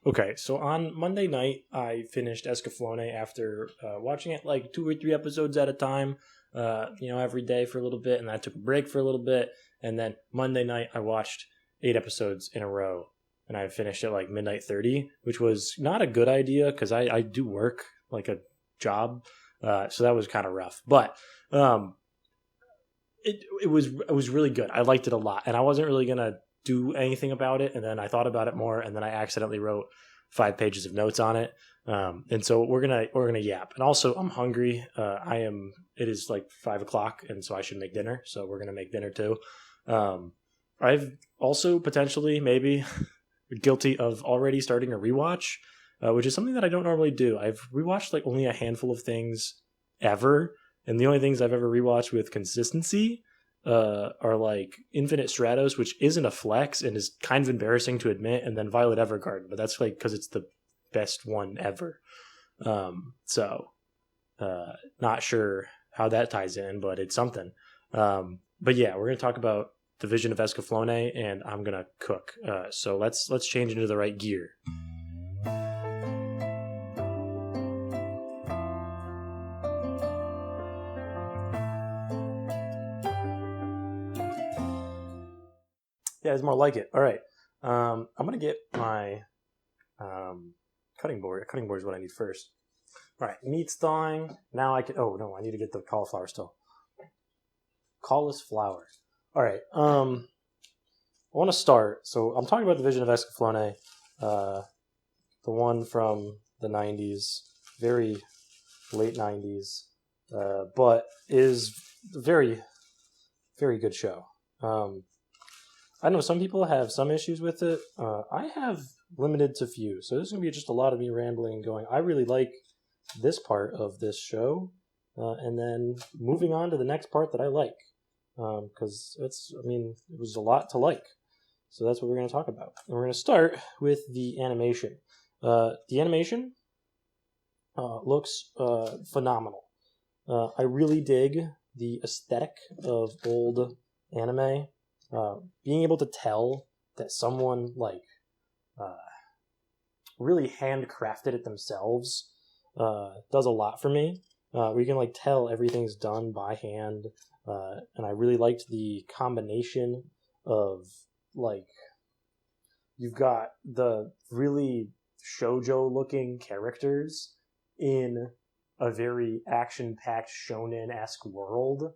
Okay, so on Monday night, I finished Escaflowne after watching it like 2 or 3 episodes at a time, every day for a little bit, and I took a break for a little bit, and then Monday night I watched 8 episodes in a row, and I finished at like midnight 30, which was not a good idea because I do work like a job, so that was kind of rough, but it was really good. I liked it a lot, and I wasn't really gonna do anything about it, and then I thought about it more, and then I accidentally wrote 5 pages of notes on it, and so we're gonna yap. And also, I'm hungry. It is like 5 o'clock, and so I should make dinner. So we're gonna make dinner too. I've also potentially maybe guilty of already starting a rewatch, which is something that I don't normally do. I've rewatched like only a handful of things ever, and the only things I've ever rewatched with consistency are like Infinite Stratos, which isn't a flex and is kind of embarrassing to admit, and then Violet Evergarden, but that's like because it's the best one ever. Not sure how that ties in, but it's something. But yeah, we're gonna talk about the Vision of Escaflowne, and I'm gonna cook. So let's change into the right gear. Yeah, it's more like it. All right. I'm going to get my cutting board. A cutting board is what I need first. All right. Meat's thawing. Now I can... Oh, no. I need to get the cauliflower still. Caulis Flower. All right. I want to start. So I'm talking about the Vision of Escaflowne. The one from the 90s. Very late 90s. But is a very, very good show. I know some people have some issues with it. I have limited to few. So this is going to be just a lot of me rambling and going, I really like this part of this show. And then moving on to the next part that I like. Because it was a lot to like. So that's what we're going to talk about. And we're going to start with the animation. The animation looks phenomenal. I really dig the aesthetic of old anime. Being able to tell that someone really handcrafted it themselves does a lot for me. We can tell everything's done by hand, and I really liked the combination of you've got the really shoujo looking characters in a very action-packed shonen-esque world,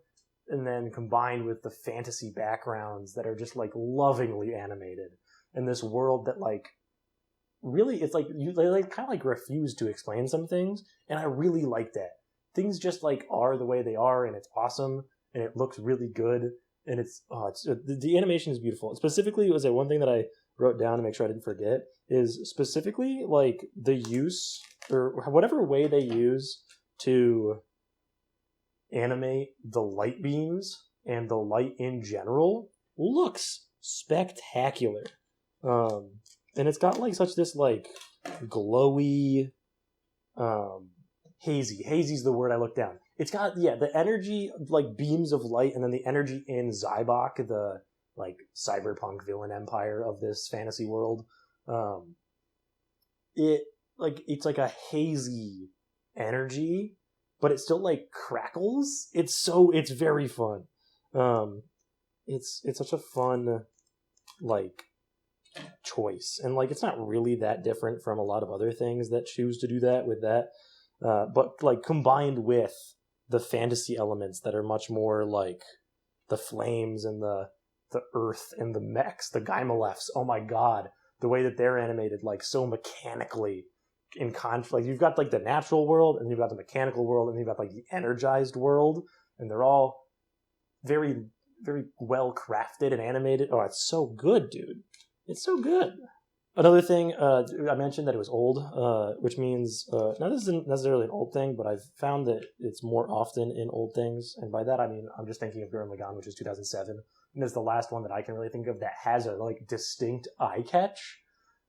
and then combined with the fantasy backgrounds that are just lovingly animated in this world that really it's they kind of refuse to explain some things, and I really like that. Things just are the way they are, and it's awesome, and it looks really good, and the animation is beautiful. Specifically, it was one thing that I wrote down to make sure I didn't forget is specifically the use or whatever way they use to animate the light beams and the light in general looks spectacular. And it's got such this glowy hazy's the word I looked down. It's got the energy beams of light, and then the energy in Zybok, the cyberpunk villain empire of this fantasy world. It's a hazy energy, but it still crackles. It's very fun. It's such a fun choice, and it's not really that different from a lot of other things that choose to do that with that. But combined with the fantasy elements that are much more the flames and the earth and the mechs, the Guymelefs. Oh my god, the way that they're animated so mechanically in conflict. You've got the natural world, and you've got the mechanical world, and you've got the energized world, and they're all very, very well crafted and animated. Oh, it's so good, dude. It's so good. Another thing, I mentioned that it was old, which means, now this isn't necessarily an old thing, but I've found that it's more often in old things, and by that I mean, I'm just thinking of Gurren Lagann, which is 2007, and it's the last one that I can really think of that has a distinct eye catch,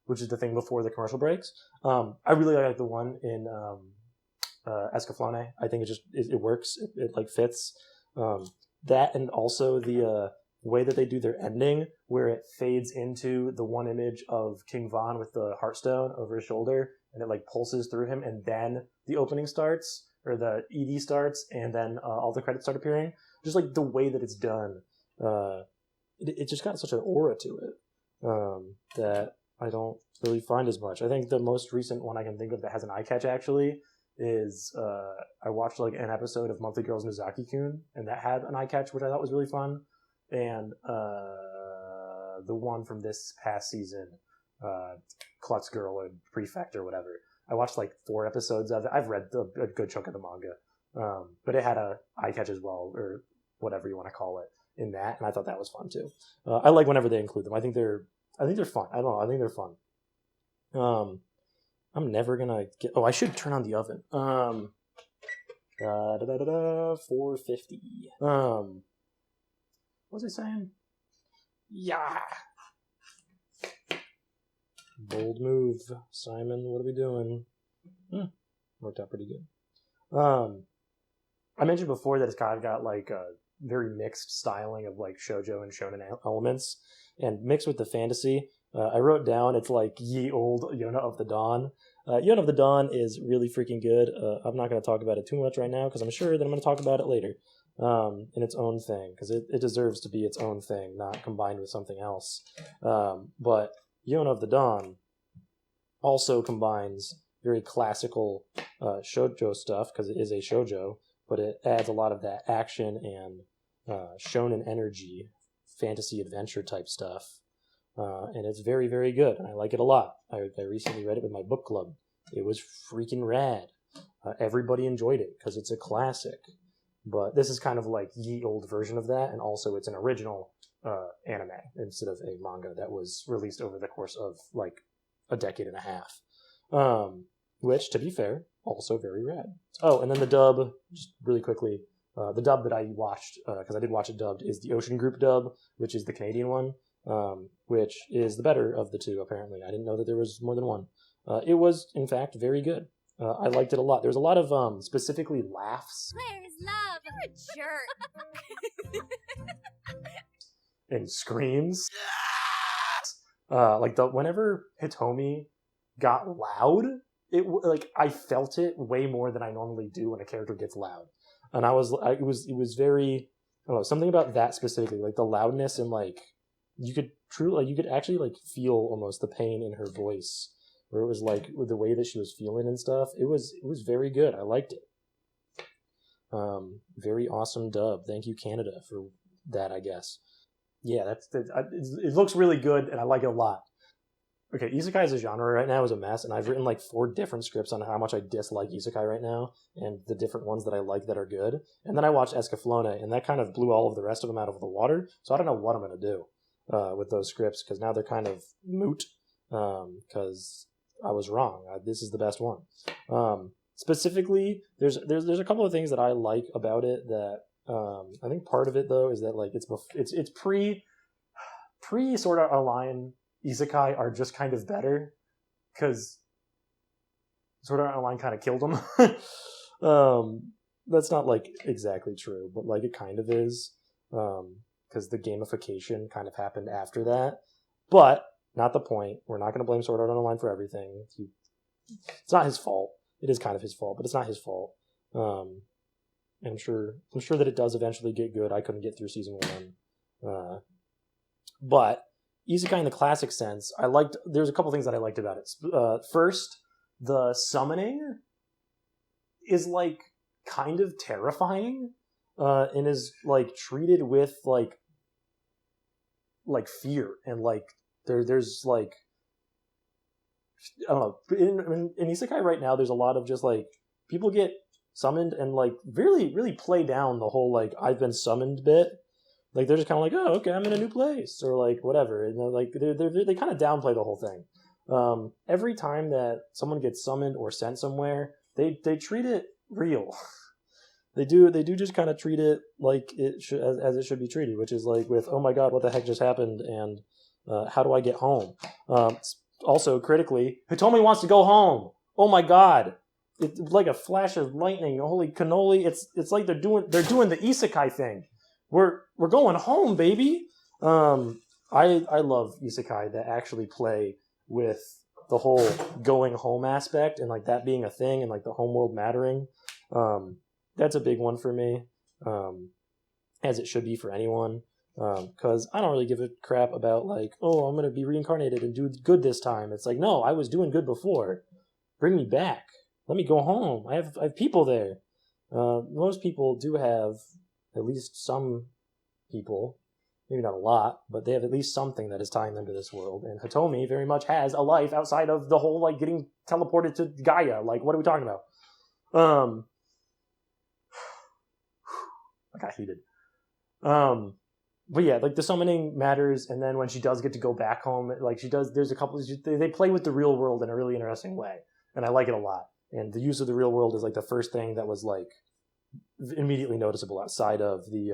which is the thing before the commercial breaks. I really like the one in Escaflowne. I think it works. It fits. That, and also the way that they do their ending, where it fades into the one image of King Von with the Heartstone over his shoulder, and it like pulses through him, and then the opening starts, or the ED starts, and then all the credits start appearing. Just like the way that it's done, it just got such an aura to it that I don't really find as much. I think the most recent one I can think of that has an eye catch actually is I watched like an episode of Monthly Girls Nozaki-kun, and that had an eye catch, which I thought was really fun. And the one from this past season, Klutz Girl or Prefect or whatever. I watched like 4 episodes of it. I've read a good chunk of the manga, but it had a eye catch as well, or whatever you want to call it, in that, and I thought that was fun too. I like whenever they include them. I think they're fun. I don't know. I think they're fun. I'm never gonna get. Oh, I should turn on the oven. 450. What was I saying? Yeah. Bold move, Simon. What are we doing? Worked out pretty good. I mentioned before that it's kind of got like a very mixed styling of like shoujo and shonen elements, and mixed with the fantasy. I wrote down it's like ye old Yona of the Dawn. Yona of the Dawn is really freaking good. I'm not going to talk about it too much right now because I'm sure that I'm going to talk about it later in its own thing, because it deserves to be its own thing, not combined with something else. But Yona of the Dawn also combines very classical shoujo stuff, because it is a shoujo, but it adds a lot of that action and shonen energy, fantasy adventure type stuff. And it's very, very good, and I like it a lot. I recently read it with my book club. It was freaking rad. Everybody enjoyed it because it's a classic. But this is kind of like ye old version of that, and also it's an original anime instead of a manga that was released over the course of like a decade and a half. Which, to be fair, also very rad. Oh, and then the dub, just really quickly, the dub that I watched, because I did watch it dubbed, is the Ocean Group dub, which is the Canadian one. Which is the better of the two, apparently. I didn't know that there was more than one. It was, in fact, very good. I liked it a lot. There's a lot of, specifically, laughs. Where's love? You're a jerk. And screams. Whenever Hitomi got loud, I felt it way more than I normally do when a character gets loud. And it was very, I don't know, something about that specifically, like the loudness and you could actually like feel almost the pain in her voice, where it was like with the way that she was feeling and stuff. It was very good. I liked it. Very awesome dub. Thank you, Canada, for that, I guess. Yeah, it looks really good, and I like it a lot. Okay, Isekai as a genre right now is a mess, and I've written like 4 different scripts on how much I dislike Isekai right now, and the different ones that I like that are good. And then I watched Escaflowne, and that kind of blew all of the rest of them out of the water, so I don't know what I'm going to do with those scripts, because now they're kind of moot, because I was wrong. This is the best one. Specifically, there's a couple of things that I like about it that I think part of it though is that like it's pre Sword Art Online Isekai are just kind of better, because Sword Art Online kind of killed them. That's not like exactly true, but like it kind of is. Because the gamification kind of happened after that. But, not the point. We're not going to blame Sword Art Online for everything. It's not his fault. It is kind of his fault, but it's not his fault. And I'm sure that it does eventually get good. I couldn't get through season 1. But, Isekai in the classic sense, there's a couple things that I liked about it. First, the summoning is like kind of terrifying. And is like treated with like fear, and like there's like, I don't know, in Isekai right now there's a lot of just like people get summoned and like really really play down the whole like I've been summoned bit. Like they're just kind of like, oh okay, I'm in a new place, or like whatever, and they kind of downplay the whole thing. Every time that someone gets summoned or sent somewhere, they treat it real. They do just kind of treat it like it should, as it should be treated, which is like with, oh my god, what the heck just happened, and how do I get home? Also, critically, Hitomi wants to go home. Oh my god, it's like a flash of lightning. Holy cannoli! It's like they're doing the isekai thing, we're going home, baby. I love isekai that actually play with the whole going home aspect and like that being a thing and like the homeworld mattering. That's a big one for me, as it should be for anyone. Because I don't really give a crap about like, oh, I'm gonna be reincarnated and do good this time. It's like, no, I was doing good before. Bring me back. Let me go home. I have people there. Most people do have at least some people, maybe not a lot, but they have at least something that is tying them to this world. And Hitomi very much has a life outside of the whole like getting teleported to Gaia. Like, what are we talking about? I got heated. But yeah, like the summoning matters, and then when she does get to go back home, like she does, there's a couple. They play with the real world in a really interesting way, and I like it a lot. And the use of the real world is like the first thing that was like immediately noticeable outside of the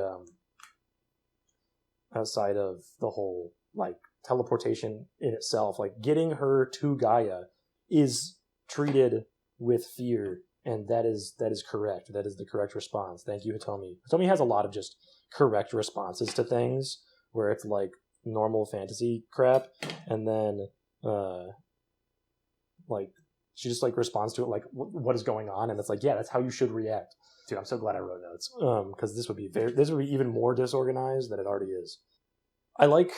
whole like teleportation in itself. Like getting her to Gaia is treated with fear, and that is correct. That is the correct response. Thank you, Hitomi. Hitomi has a lot of just correct responses to things where it's like normal fantasy crap, and then like she just like responds to it like what is going on, and it's like, yeah, that's how you should react. Dude, I'm so glad I wrote notes, because this would be even more disorganized than it already is. I like,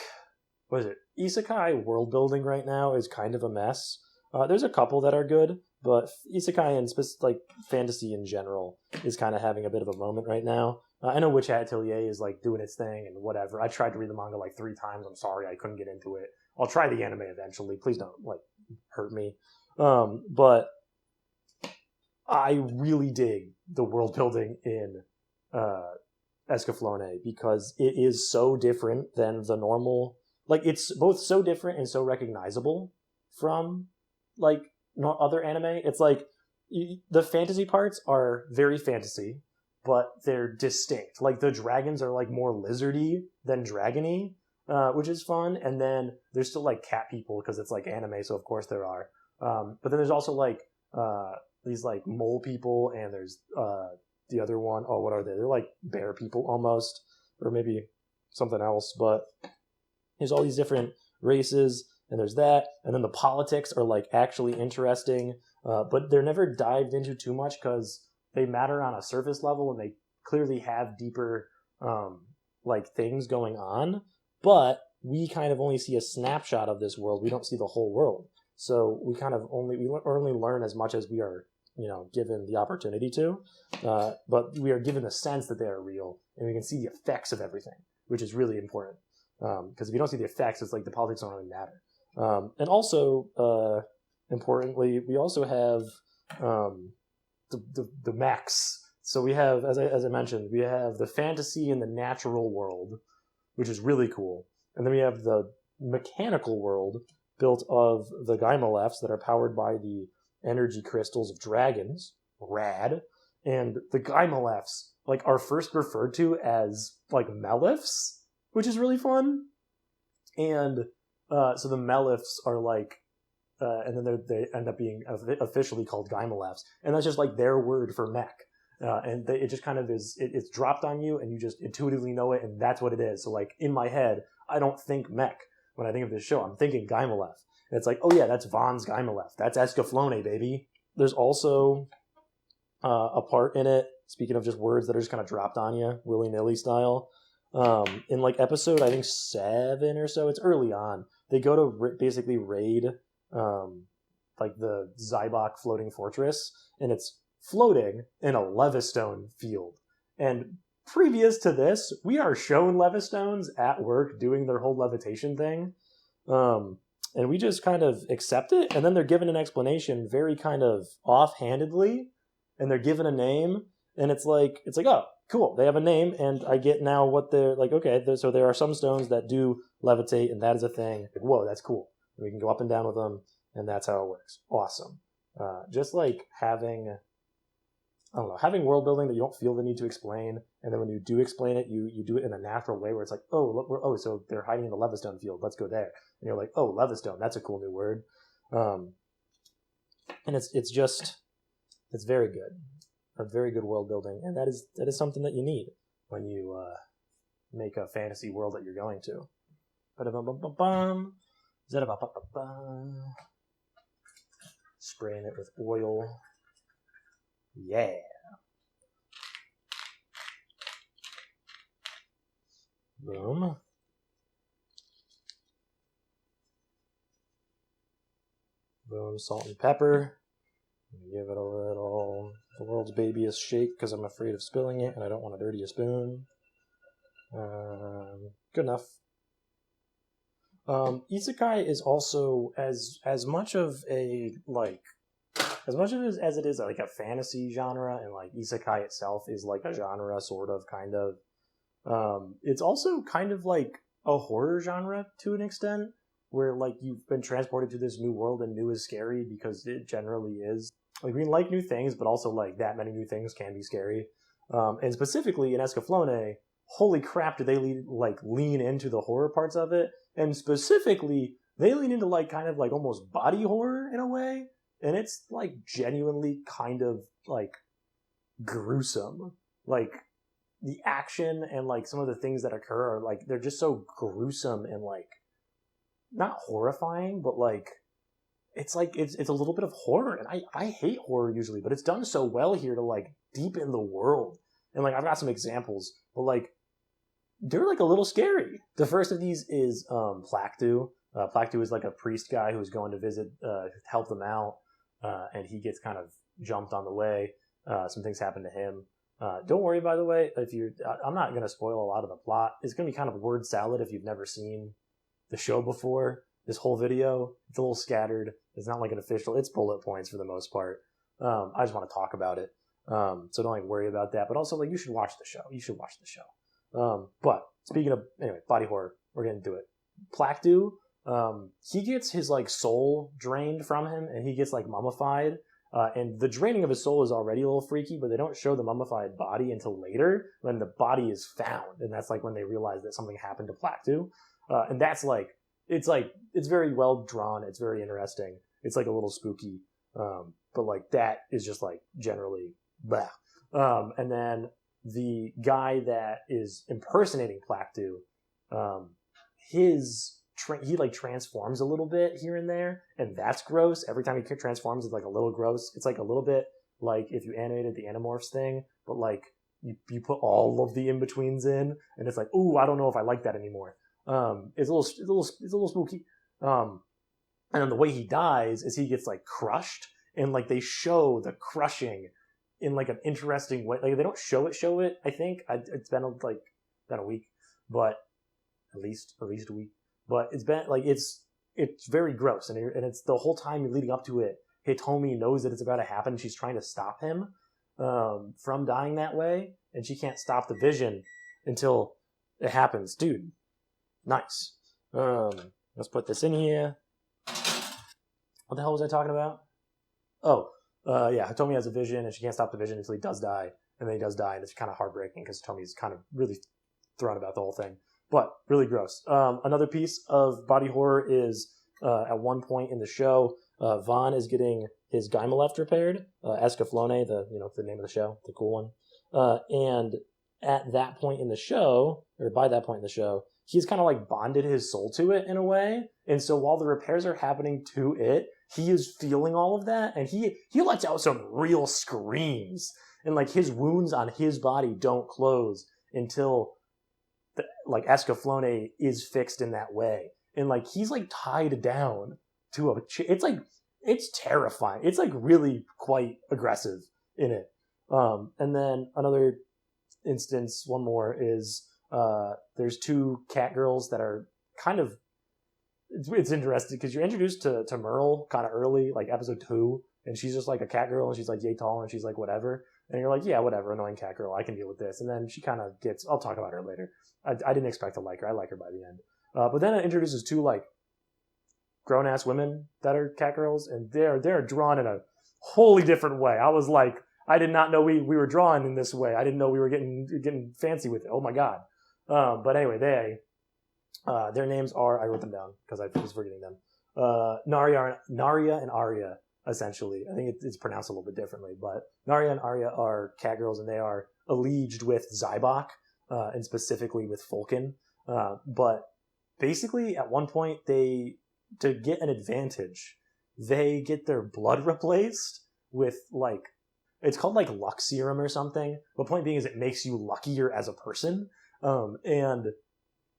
what is it, isekai world building right now is kind of a mess. There's a couple that are good, but isekai and like fantasy in general is kind of having a bit of a moment right now. I know Witch Hat Atelier is like doing its thing and whatever. I tried to read the manga like 3 times. I'm sorry, I couldn't get into it. I'll try the anime eventually. Please don't like hurt me. But I really dig the world building in Escaflowne because it is so different than the normal. Like it's both so different and so recognizable from like other anime. It's like the fantasy parts are very fantasy, but they're distinct. Like the dragons are like more lizardy than dragony, which is fun. And then there's still like cat people because it's like anime, so of course there are. But then there's also like these like mole people, and there's the other one. Oh, what are they? They're like bear people almost, or maybe something else. But there's all these different races, and there's that. And then the politics are like actually interesting, but they're never dived into too much because they matter on a surface level, and they clearly have deeper like things going on. But we kind of only see a snapshot of this world. We don't see the whole world. So we kind of only learn as much as we are, given the opportunity to. But we are given the sense that they are real, and we can see the effects of everything, which is really important. Because if you don't see the effects, it's like the politics don't really matter. And also, importantly, we also have the mechs. So we have, as I mentioned, we have the fantasy and the natural world, which is really cool. And then we have the mechanical world built of the Guymelefs that are powered by the energy crystals of dragons. Rad. And the Guymelefs like are first referred to as like Melefs, which is really fun. And so the Melefs are like, and then they end up being officially called Guymelefs, and that's just like their word for mech. And it just kind of is, it's dropped on you, and you just intuitively know it, and that's what it is. So like in my head, I don't think mech when I think of this show. I'm thinking Guymelef. And it's like, oh yeah, that's Vaughn's Guymelef. That's Escaflowne, baby. There's also a part in it, speaking of just words that are just kind of dropped on you, willy-nilly style. In like episode, I think 7 or so, it's early on, they go to basically raid like the Zybok floating fortress, and it's floating in a Levistone field. And previous to this, we are shown Levistones at work doing their whole levitation thing. And we just kind of accept it, and then they're given an explanation very kind of offhandedly, and they're given a name, and it's like, oh, cool, they have a name, and I get now what they're like, okay, so there are some stones that do levitate, and that is a thing. Like, whoa, that's cool. And we can go up and down with them, and that's how it works. Awesome. Just like having world building that you don't feel the need to explain, and then when you do explain it, you do it in a natural way where it's like, oh, look, so they're hiding in the Levistone field. Let's go there. And you're like, oh, Levistone, that's a cool new word. And it's very good. A very good world building, and that is something that you need when you make a fantasy world that you're going to. Ba-da-bum-bum-bum-bum. Zada-ba-ba-ba-ba. Spraying it with oil. Yeah. Boom. Boom, salt and pepper. Give it a little, the world's babyest shake because I'm afraid of spilling it and I don't want to dirty a spoon. Good enough. Isekai is also as much of a like as much of it as it is like a fantasy genre, and like Isekai itself is like a genre, sort of, kind of. It's also kind of like a horror genre to an extent, where like you've been transported to this new world, and new is scary because it generally is. Like, we like new things, but also like that many new things can be scary. And specifically in Escaflowne, holy crap, do they lean into the horror parts of it? And specifically, they lean into like kind of like almost body horror in a way, and it's like genuinely kind of like gruesome. Like the action and like some of the things that occur are like they're just so gruesome and like not horrifying, but like it's a little bit of horror, and I hate horror usually, but it's done so well here to like deepen the world. And like I've got some examples, but like they're like a little scary. The first of these is Plaktu. Plaktu is like a priest guy who's going to visit, help them out, and he gets kind of jumped on the way. Some things happen to him. Don't worry, by the way, I'm not going to spoil a lot of the plot. It's going to be kind of word salad if you've never seen the show before. This whole video, it's a little scattered. It's not like an official. It's bullet points for the most part. I just want to talk about it. So don't like worry about that. But also, like, you should watch the show. You should watch the show. But speaking of, anyway, body horror, we're going to do it. Plaktu, he gets his like soul drained from him, and he gets like mummified. And the draining of his soul is already a little freaky, but they don't show the mummified body until later when the body is found. And that's like when they realize that something happened to Plaktu. And that's like, it's very well drawn. It's very interesting. It's like a little spooky. But like that is just like generally blah. And then the guy that is impersonating Plaktu, he like transforms a little bit here and there, and that's gross. Every time he transforms, it's like a little gross. It's like a little bit like if you animated the Animorphs thing, but like you put all of the in-betweens in, and it's like, ooh, I don't know if I like that anymore. It's a little spooky. And then the way he dies is he gets like crushed, and like they show the crushing in like an interesting way. Like they don't show it. I think it's been like about a week, but at least a week. But it's been like it's very gross, and it's the whole time leading up to it. Hitomi knows that it's about to happen. She's trying to stop him from dying that way, and she can't stop the vision until it happens. Dude, nice. Let's put this in here. What the hell was I talking about? Oh, yeah. Hitomi has a vision, and she can't stop the vision until he does die, and then he does die, and it's kind of heartbreaking because Hitomi's kind of really thrown about the whole thing. But really gross. Another piece of body horror is at one point in the show, Vaughn is getting his Guymelefs repaired. Escaflowne, the name of the show, the cool one. And at that point in the show, or by that point in the show, he's kind of like bonded his soul to it in a way. And so while the repairs are happening to it, he is feeling all of that, and he lets out some real screams. And like his wounds on his body don't close until like Escaflowne is fixed in that way, and like he's like tied down to it's terrifying. It's like really quite aggressive in it. And then another instance, one more is there's two cat girls that are kind of it's interesting because you're introduced to Merle kind of early, like episode 2, and she's just like a cat girl, and she's like yay tall, and she's like whatever, and you're like, yeah, whatever, annoying cat girl, I can deal with this. And then she kind of gets, I'll talk about her later. I didn't expect to like her. I like her by the end. But then it introduces two like grown ass women that are cat girls, and they're drawn in a wholly different way. I was like, I did not know we were drawn in this way. I didn't know we were getting fancy with it. Oh my god. But anyway, their names are, I wrote them down because I was forgetting them. Narya and Arya, essentially. I think it's pronounced a little bit differently, but Narya and Arya are cat girls, and they are alleged with Zybok, and specifically with Fulkin. But basically, at one point, to get an advantage, they get their blood replaced with like, it's called like luck serum or something. The point being is it makes you luckier as a person. And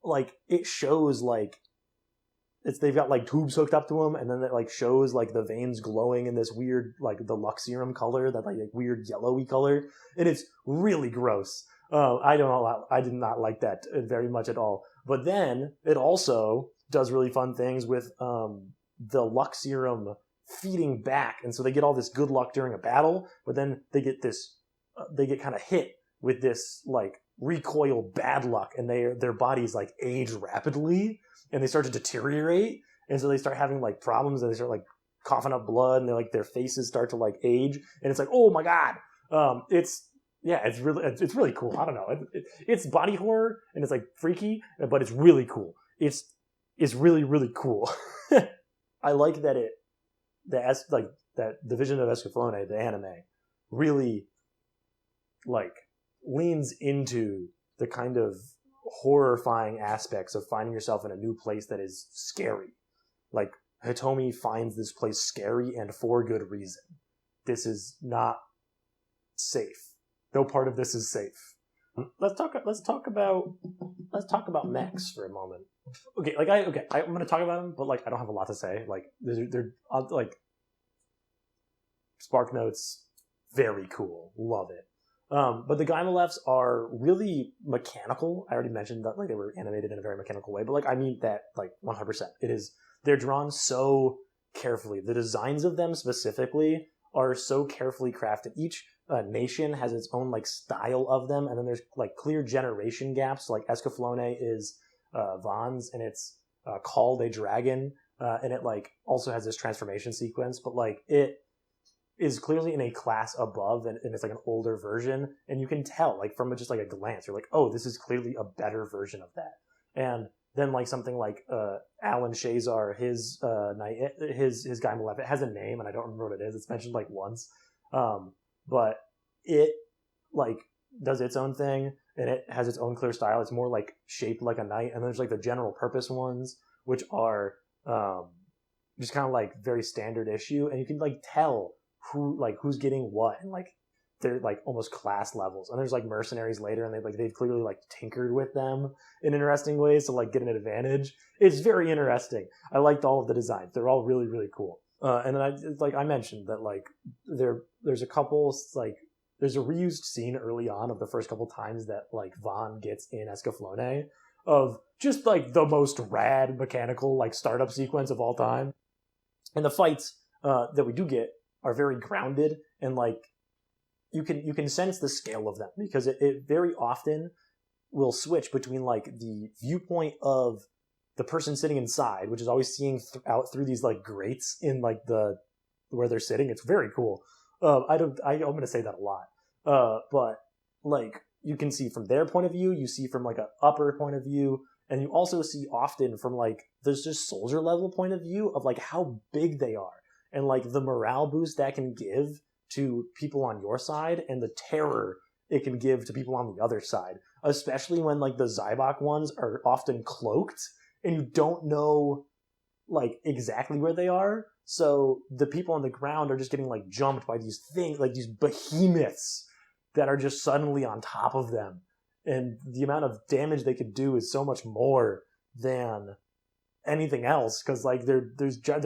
like it shows like they've got like tubes hooked up to them, and then it like shows like the veins glowing in this weird like the luck serum color, that like weird yellowy color, and it's really gross. I don't know. I did not like that very much at all. But then it also does really fun things with the luck serum feeding back, and so they get all this good luck during a battle. But then they get kind of hit with this like recoil bad luck, and their bodies like age rapidly, and they start to deteriorate, and so they start having like problems, and they start like coughing up blood, and they like their faces start to like age, and it's like, oh my god, it's really cool. I don't know, it's body horror and it's like freaky, but it's really cool. It's really really cool. I like that that the Vision of Escaflowne, the anime, really like leans into the kind of horrifying aspects of finding yourself in a new place that is scary. Like Hitomi finds this place scary, and for good reason. This is not safe. No part of this is safe. Let's talk about mechs for a moment. I'm going to talk about them, but like I don't have a lot to say. Like they're like Spark Notes, very cool, love it. But the Guymelefs are really mechanical. I already mentioned that like they were animated in a very mechanical way, but like I mean that like 100%. They're drawn so carefully. The designs of them specifically are so carefully crafted. Each nation has its own like style of them, and then there's like clear generation gaps. Like Escaflowne is Vaughn's, and it's called a dragon, and it like also has this transformation sequence, but like it is clearly in a class above, and it's like an older version, and you can tell like from just like a glance, you're like, oh, this is clearly a better version of that. And then like something like Alan Schezar, his Guymelef, it has a name and I don't remember what it is. It's mentioned like once, but it like does its own thing, and it has its own clear style. It's more like shaped like a knight, and then there's like the general purpose ones, which are just kind of like very standard issue, and you can like tell who's getting what, and like they're like almost class levels. And there's like mercenaries later, and they've clearly like tinkered with them in interesting ways to like get an advantage. It's very interesting. I liked all of the designs. They're all really really cool. And then I mentioned that like there's a couple like there's a reused scene early on of the first couple times that like Vaughn gets in Escaflowne, of just like the most rad mechanical like startup sequence of all time. And the fights that we do get are very grounded, and like you can sense the scale of them, because it very often will switch between like the viewpoint of the person sitting inside, which is always seeing out through these like grates in like the where they're sitting. It's very cool. I'm going to say that a lot. But like you can see from their point of view, you see from like an upper point of view, and you also see often from like there's just soldier level point of view of like how big they are, and like the morale boost that can give to people on your side, and the terror it can give to people on the other side, especially when like the Zybok ones are often cloaked and you don't know like exactly where they are. So the people on the ground are just getting like jumped by these things, like these behemoths that are just suddenly on top of them. And the amount of damage they could do is so much more than anything else, because like they're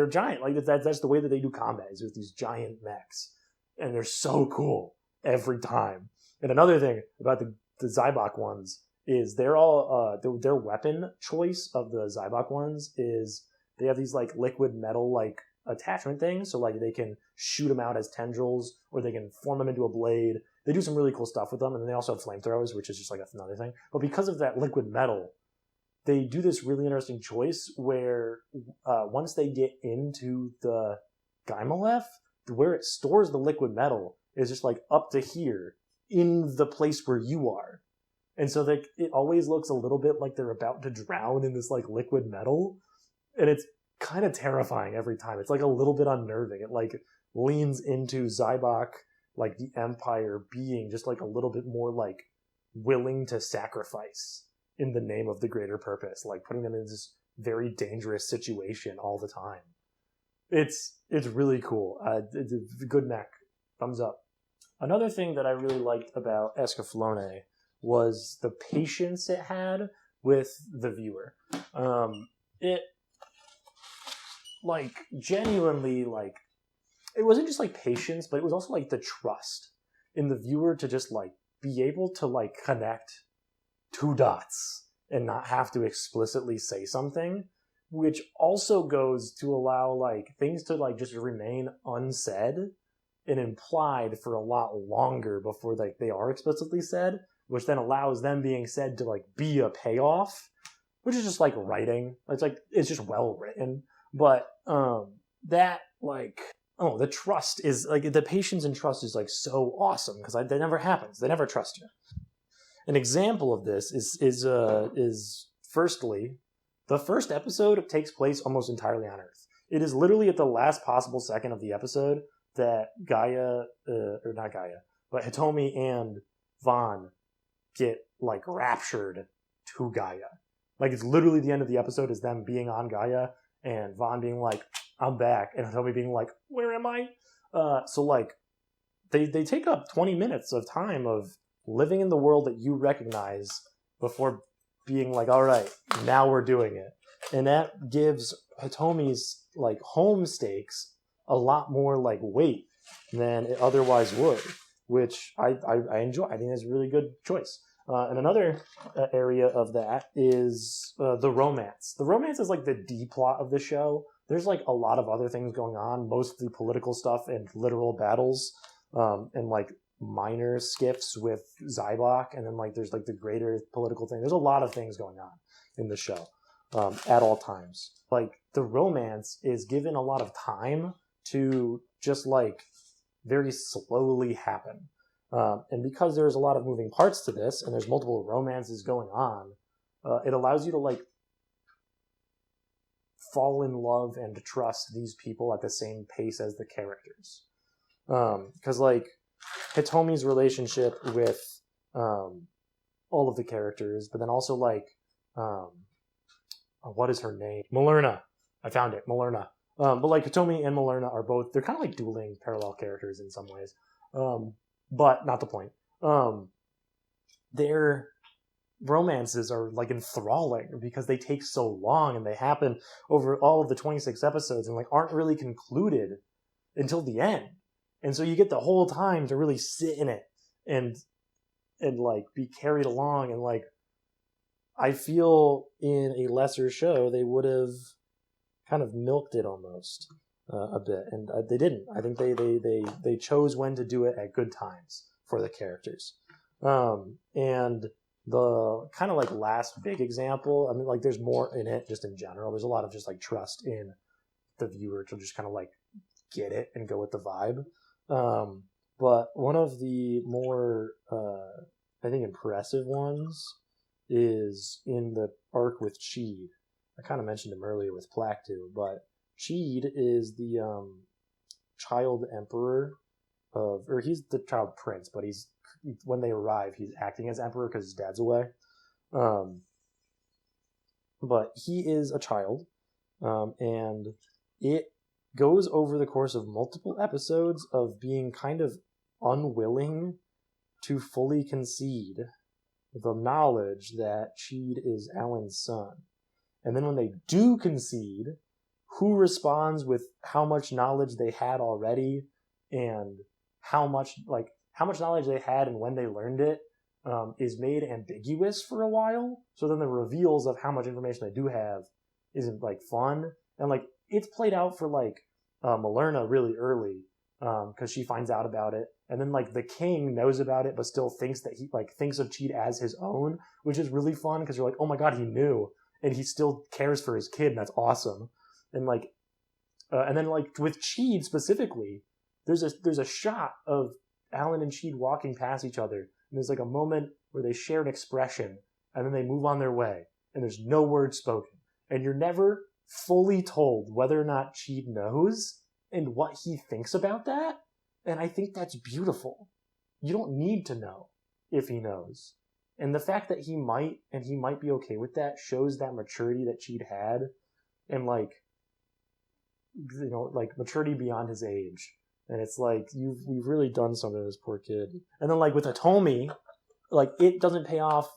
giant. Like that's the way that they do combat, is with these giant mechs. And they're so cool every time. And another thing about the Zybok ones is they're all their weapon choice of the Zybok ones is they have these like liquid metal like attachment things, so like they can shoot them out as tendrils, or they can form them into a blade. They do some really cool stuff with them, and then they also have flamethrowers, which is just like another thing. But because of that liquid metal, they do this really interesting choice where once they get into the Guymelef, where it stores the liquid metal is just like up to here in the place where you are. And so it always looks a little bit like they're about to drown in this like liquid metal. And it's kind of terrifying every time. It's like a little bit unnerving. It like leans into Zybok, like the Empire being just like a little bit more like willing to sacrifice in the name of the greater purpose, like putting them in this very dangerous situation all the time. It's really cool. It's a good mech. Thumbs up. Another thing that I really liked about Escaflowne was the patience it had with the viewer. It like genuinely like it wasn't just like patience, but it was also like the trust in the viewer to just like be able to like connect two dots and not have to explicitly say something, which also goes to allow like things to like just remain unsaid and implied for a lot longer before like they are explicitly said, which then allows them being said to like be a payoff, which is just like writing. It's just well written. But that like the trust is like the patience and trust is like so awesome because that never happens. They never trust you. An example of this is firstly, the first episode takes place almost entirely on Earth. It is literally at the last possible second of the episode that Hitomi and Vaughn get like raptured to Gaia. Like it's literally the end of the episode is them being on Gaia and Vaughn being like, I'm back, and Hitomi being like, where am I? So like they take up 20 minutes of time of living in the world that you recognize before being like, all right, now we're doing it. And that gives Hitomi's like home stakes a lot more like weight than it otherwise would, which I enjoy. I think that's a really good choice. And another area of that is the romance. The romance is like the D plot of the show. There's like a lot of other things going on, mostly political stuff and literal battles, and like minor skips with Zybok, and then like there's like the greater political thing. There's a lot of things going on in the show at all times. Like the romance is given a lot of time to just like very slowly happen. And because there's a lot of moving parts to this and there's multiple romances going on, it allows you to like fall in love and trust these people at the same pace as the characters. Because like Hitomi's relationship with all of the characters, but then also like what is her name? Millerna. I found it. Millerna. But like Hitomi and Millerna are both, they're kind of like dueling parallel characters in some ways. But not the point. Their romances are like enthralling because they take so long and they happen over all of the 26 episodes and like aren't really concluded until the end. And so you get the whole time to really sit in it and like be carried along. And like, I feel in a lesser show, they would have kind of milked it almost a bit. And they didn't. I think they chose when to do it at good times for the characters. And the kind of like last big example, I mean, like there's more in it just in general. There's a lot of just like trust in the viewer to just kind of like get it and go with the vibe. But one of the more, I think, impressive ones is in the arc with Cheed. I kind of mentioned him earlier with Plactu, but Cheed is the child emperor or he's the child prince, but when they arrive, he's acting as emperor because his dad's away. But he is a child, and it goes over the course of multiple episodes of being kind of unwilling to fully concede the knowledge that Cheed is Alan's son. And then when they do concede, who responds with how much knowledge they had already and how much knowledge they had and when they learned it is made ambiguous for a while. So then the reveals of how much information they do have isn't like fun. And like it's played out for like Millerna really early because she finds out about it. And then like the king knows about it but still thinks that he like thinks of Cheed as his own, which is really fun because you're like, oh my god, he knew. And he still cares for his kid, and that's awesome. And like, and then like with Cheed specifically, there's a shot of Alan and Cheed walking past each other, and there's like a moment where they share an expression, and then they move on their way, and there's no word spoken, and you're never fully told whether or not Cheed knows and what he thinks about that. And I think that's beautiful. You don't need to know if he knows. And the fact that he might be okay with that shows that maturity that Cheed had, and like, you know, like maturity beyond his age. And it's like, we've really done something to this poor kid. And then like with Hitomi, like it doesn't pay off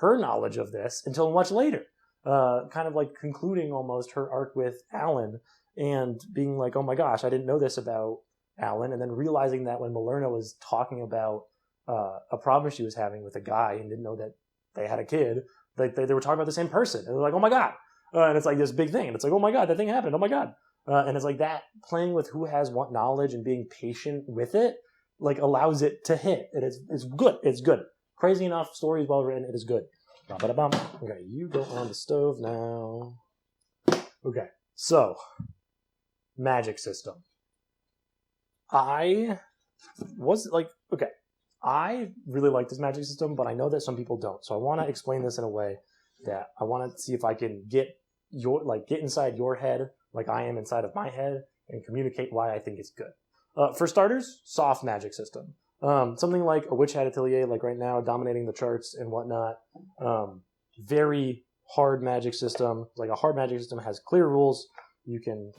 her knowledge of this until much later. Kind of like concluding almost her arc with Alan and being like, oh my gosh, I didn't know this about Alan. And then realizing that when Millerna was talking about a problem she was having with a guy and didn't know that they had a kid, like they were talking about the same person. And they're like, oh my God. And it's like this big thing. And it's like, oh my God, that thing happened. Oh my God. And it's like that playing with who has what knowledge and being patient with it, like allows it to hit. And it's good. It's good. Crazy enough, story is well written. It is good. Okay, you go on the stove now. Okay, so magic system. I really like this magic system, but I know that some people don't. So I want to explain this in a way that I want to see if I can get inside your head, like I am inside of my head, and communicate why I think it's good. For starters, soft magic system. Something like a Witch Hat Atelier, like right now, dominating the charts and whatnot. Very hard magic system. Like a hard magic system has clear rules. You can,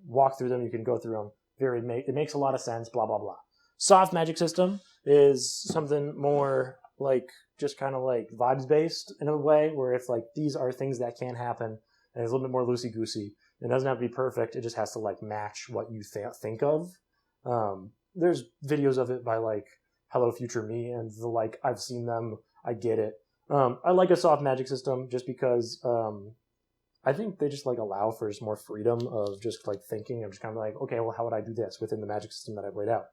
walk through them. You can go through them. It makes a lot of sense. Blah blah blah. Soft magic system is something more like just kind of like vibes based in a way, where it's like these are things that can happen, and it's a little bit more loosey goosey. It doesn't have to be perfect. It just has to like match what you think of. There's videos of it by like Hello Future Me, and I've seen them. I get it. I like a soft magic system just because I think they just like allow for just more freedom of just like thinking. I'm just kind of like, okay, well, how would I do this within the magic system that I've laid out?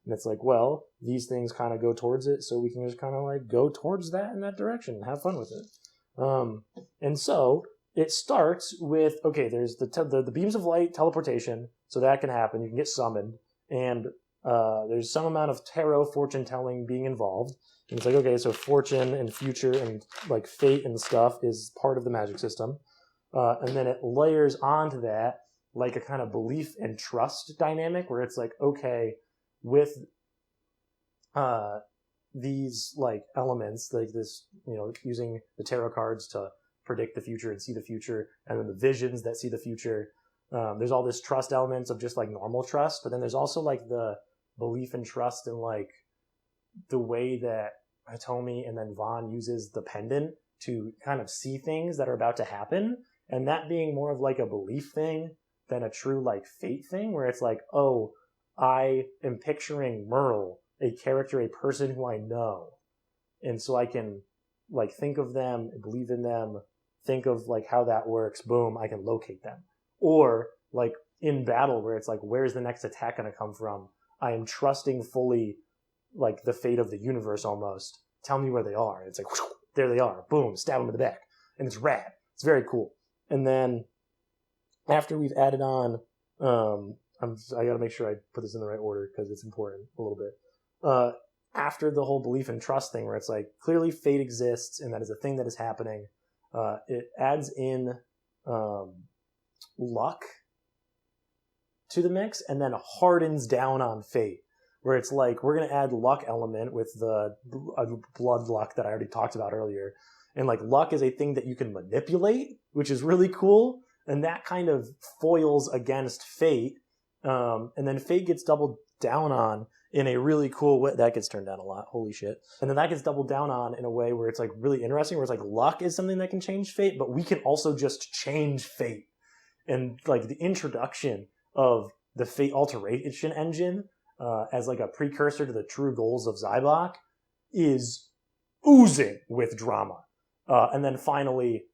And it's like, well, these things kind of go towards it, so we can just kind of like go towards that in that direction and have fun with it. And so it starts with, okay, there's the beams of light teleportation, so that can happen. You can get summoned, and there's some amount of tarot fortune telling being involved. And it's like, okay, so fortune and future and like fate and stuff is part of the magic system. And then it layers onto that like a kind of belief and trust dynamic, where it's like, okay, with these like elements, like this, using the tarot cards to predict the future and see the future, and then the visions that see the future. There's all this trust elements of just like normal trust, but then there's also like the belief and trust in like the way that Hitomi and then Vaughn uses the pendant to kind of see things that are about to happen, and that being more of like a belief thing than a true like fate thing, where it's like, oh, I am picturing Merle, a character, a person who I know, and so I can like think of them, believe in them, think of like how that works, boom, I can locate them. Or like in battle, where it's like, where's the next attack going to come from? I am trusting fully like the fate of the universe almost. Tell me where they are. It's like, whoosh, there they are. Boom, stab them in the back. And it's rad. It's very cool. And then after we've added on, I got to make sure I put this in the right order because it's important a little bit. After the whole belief and trust thing, where it's like clearly fate exists and that is a thing that is happening, it adds in luck to the mix, and then hardens down on fate, where it's like, we're going to add luck element with the blood luck that I already talked about earlier. And like luck is a thing that you can manipulate, which is really cool. And that kind of foils against fate. And then fate gets doubled down on in a really cool way. That gets turned down a lot. Holy shit. And then that gets doubled down on in a way where it's like really interesting, where it's like luck is something that can change fate, but we can also just change fate. And like the introduction of the fate alteration engine as like a precursor to the true goals of Zybok is oozing with drama. And then finally,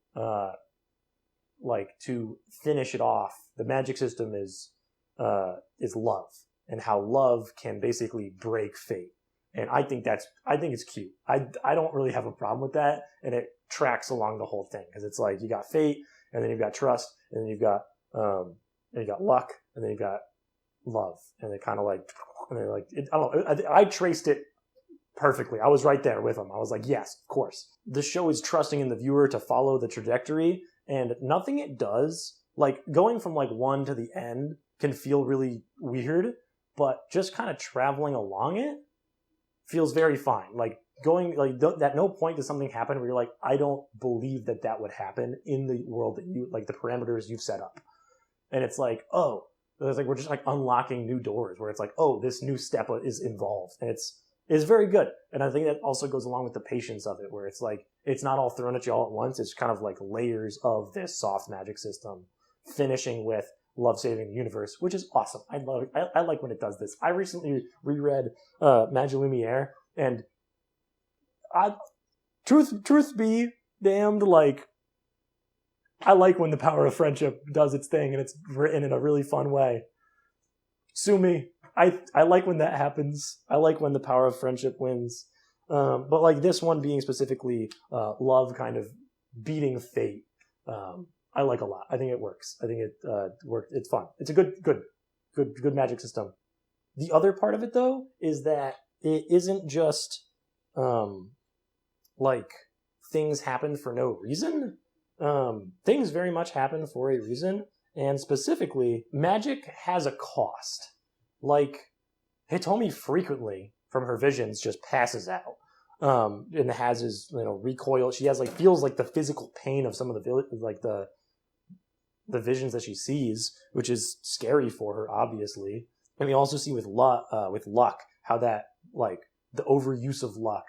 like to finish it off, the magic system is love, and how love can basically break fate. And I think it's cute. I don't really have a problem with that, and it tracks along the whole thing, because it's like you got fate, and then you've got trust, and then you've got luck, and then you've got love, and they kind of like, and they're like, I don't know. I traced it perfectly. I was right there with them. I was like, yes, of course. The show is trusting in the viewer to follow the trajectory, and nothing it does, like going from like one to the end, can feel really weird, but just kind of traveling along it feels very fine. Like going like at no point does something happen where you're like, I don't believe that would happen in the world that you like the parameters you've set up. And it's like, oh, it's like we're just like unlocking new doors where it's like, oh, this new step is involved, and it's very good. And I think that also goes along with the patience of it, where it's like it's not all thrown at you all at once. It's kind of like layers of this soft magic system, finishing with love saving the universe, which is awesome. I love it. I like when it does this. I recently reread Magie Lumiere, and truth be damned, like I like when the power of friendship does its thing and it's written in a really fun way. Sue me. I like when that happens. I like when the power of friendship wins. But like this one being specifically love kind of beating fate, I like a lot. I think it works. I think it worked. It's fun. It's a good magic system. The other part of it though is that it isn't just like things happen for no reason. Things very much happen for a reason, and specifically, magic has a cost. Like, Hitomi frequently, from her visions, just passes out, and has his, recoil. She has, feels like the physical pain of some of the visions that she sees, which is scary for her, obviously. And we also see with luck, how that, the overuse of luck,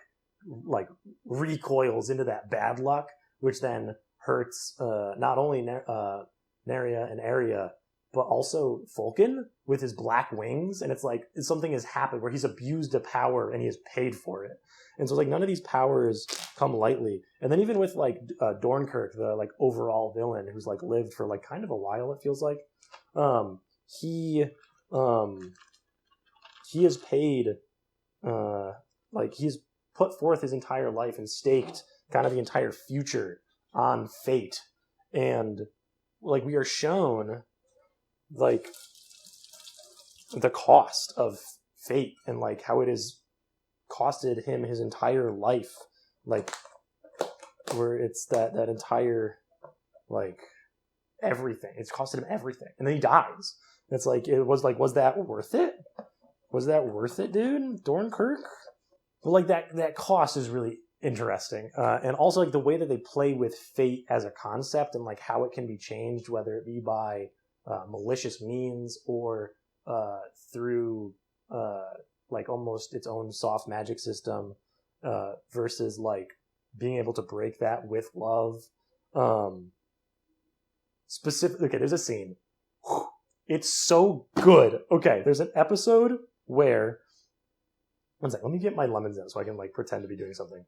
recoils into that bad luck, which then hurts not only Neria and Aria, but also Fulkin with his black wings. And it's like something has happened where he's abused a power and he has paid for it. And so none of these powers come lightly. And then even with Dornkirk, the overall villain who's lived for kind of a while, it feels like, he has paid he's put forth his entire life and staked kind of the entire future on fate. And we are shown the cost of fate and how it has costed him his entire life, where it's that entire everything. It's costed him everything, and then he dies. And it's was that worth it? Was that worth it, dude? Dornkirk? But that cost is really interesting, and also the way that they play with fate as a concept and how it can be changed, whether it be by malicious means or through almost its own soft magic system, versus being able to break that with love. Okay, there's a scene. It's so good. Okay, there's an episode where, one second, let me get my lemons in so I can pretend to be doing something.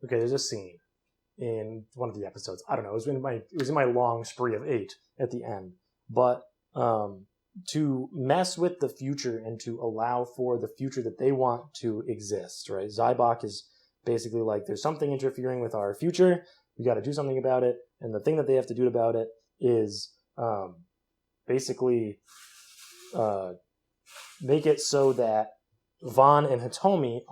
Okay, there's a scene in one of the episodes. I don't know. It was in my long spree of 8 at the end. But to mess with the future and to allow for the future that they want to exist, right? Zybok is basically there's something interfering with our future. We got to do something about it. And the thing that they have to do about it is basically make it so that Vaughn and Hitomi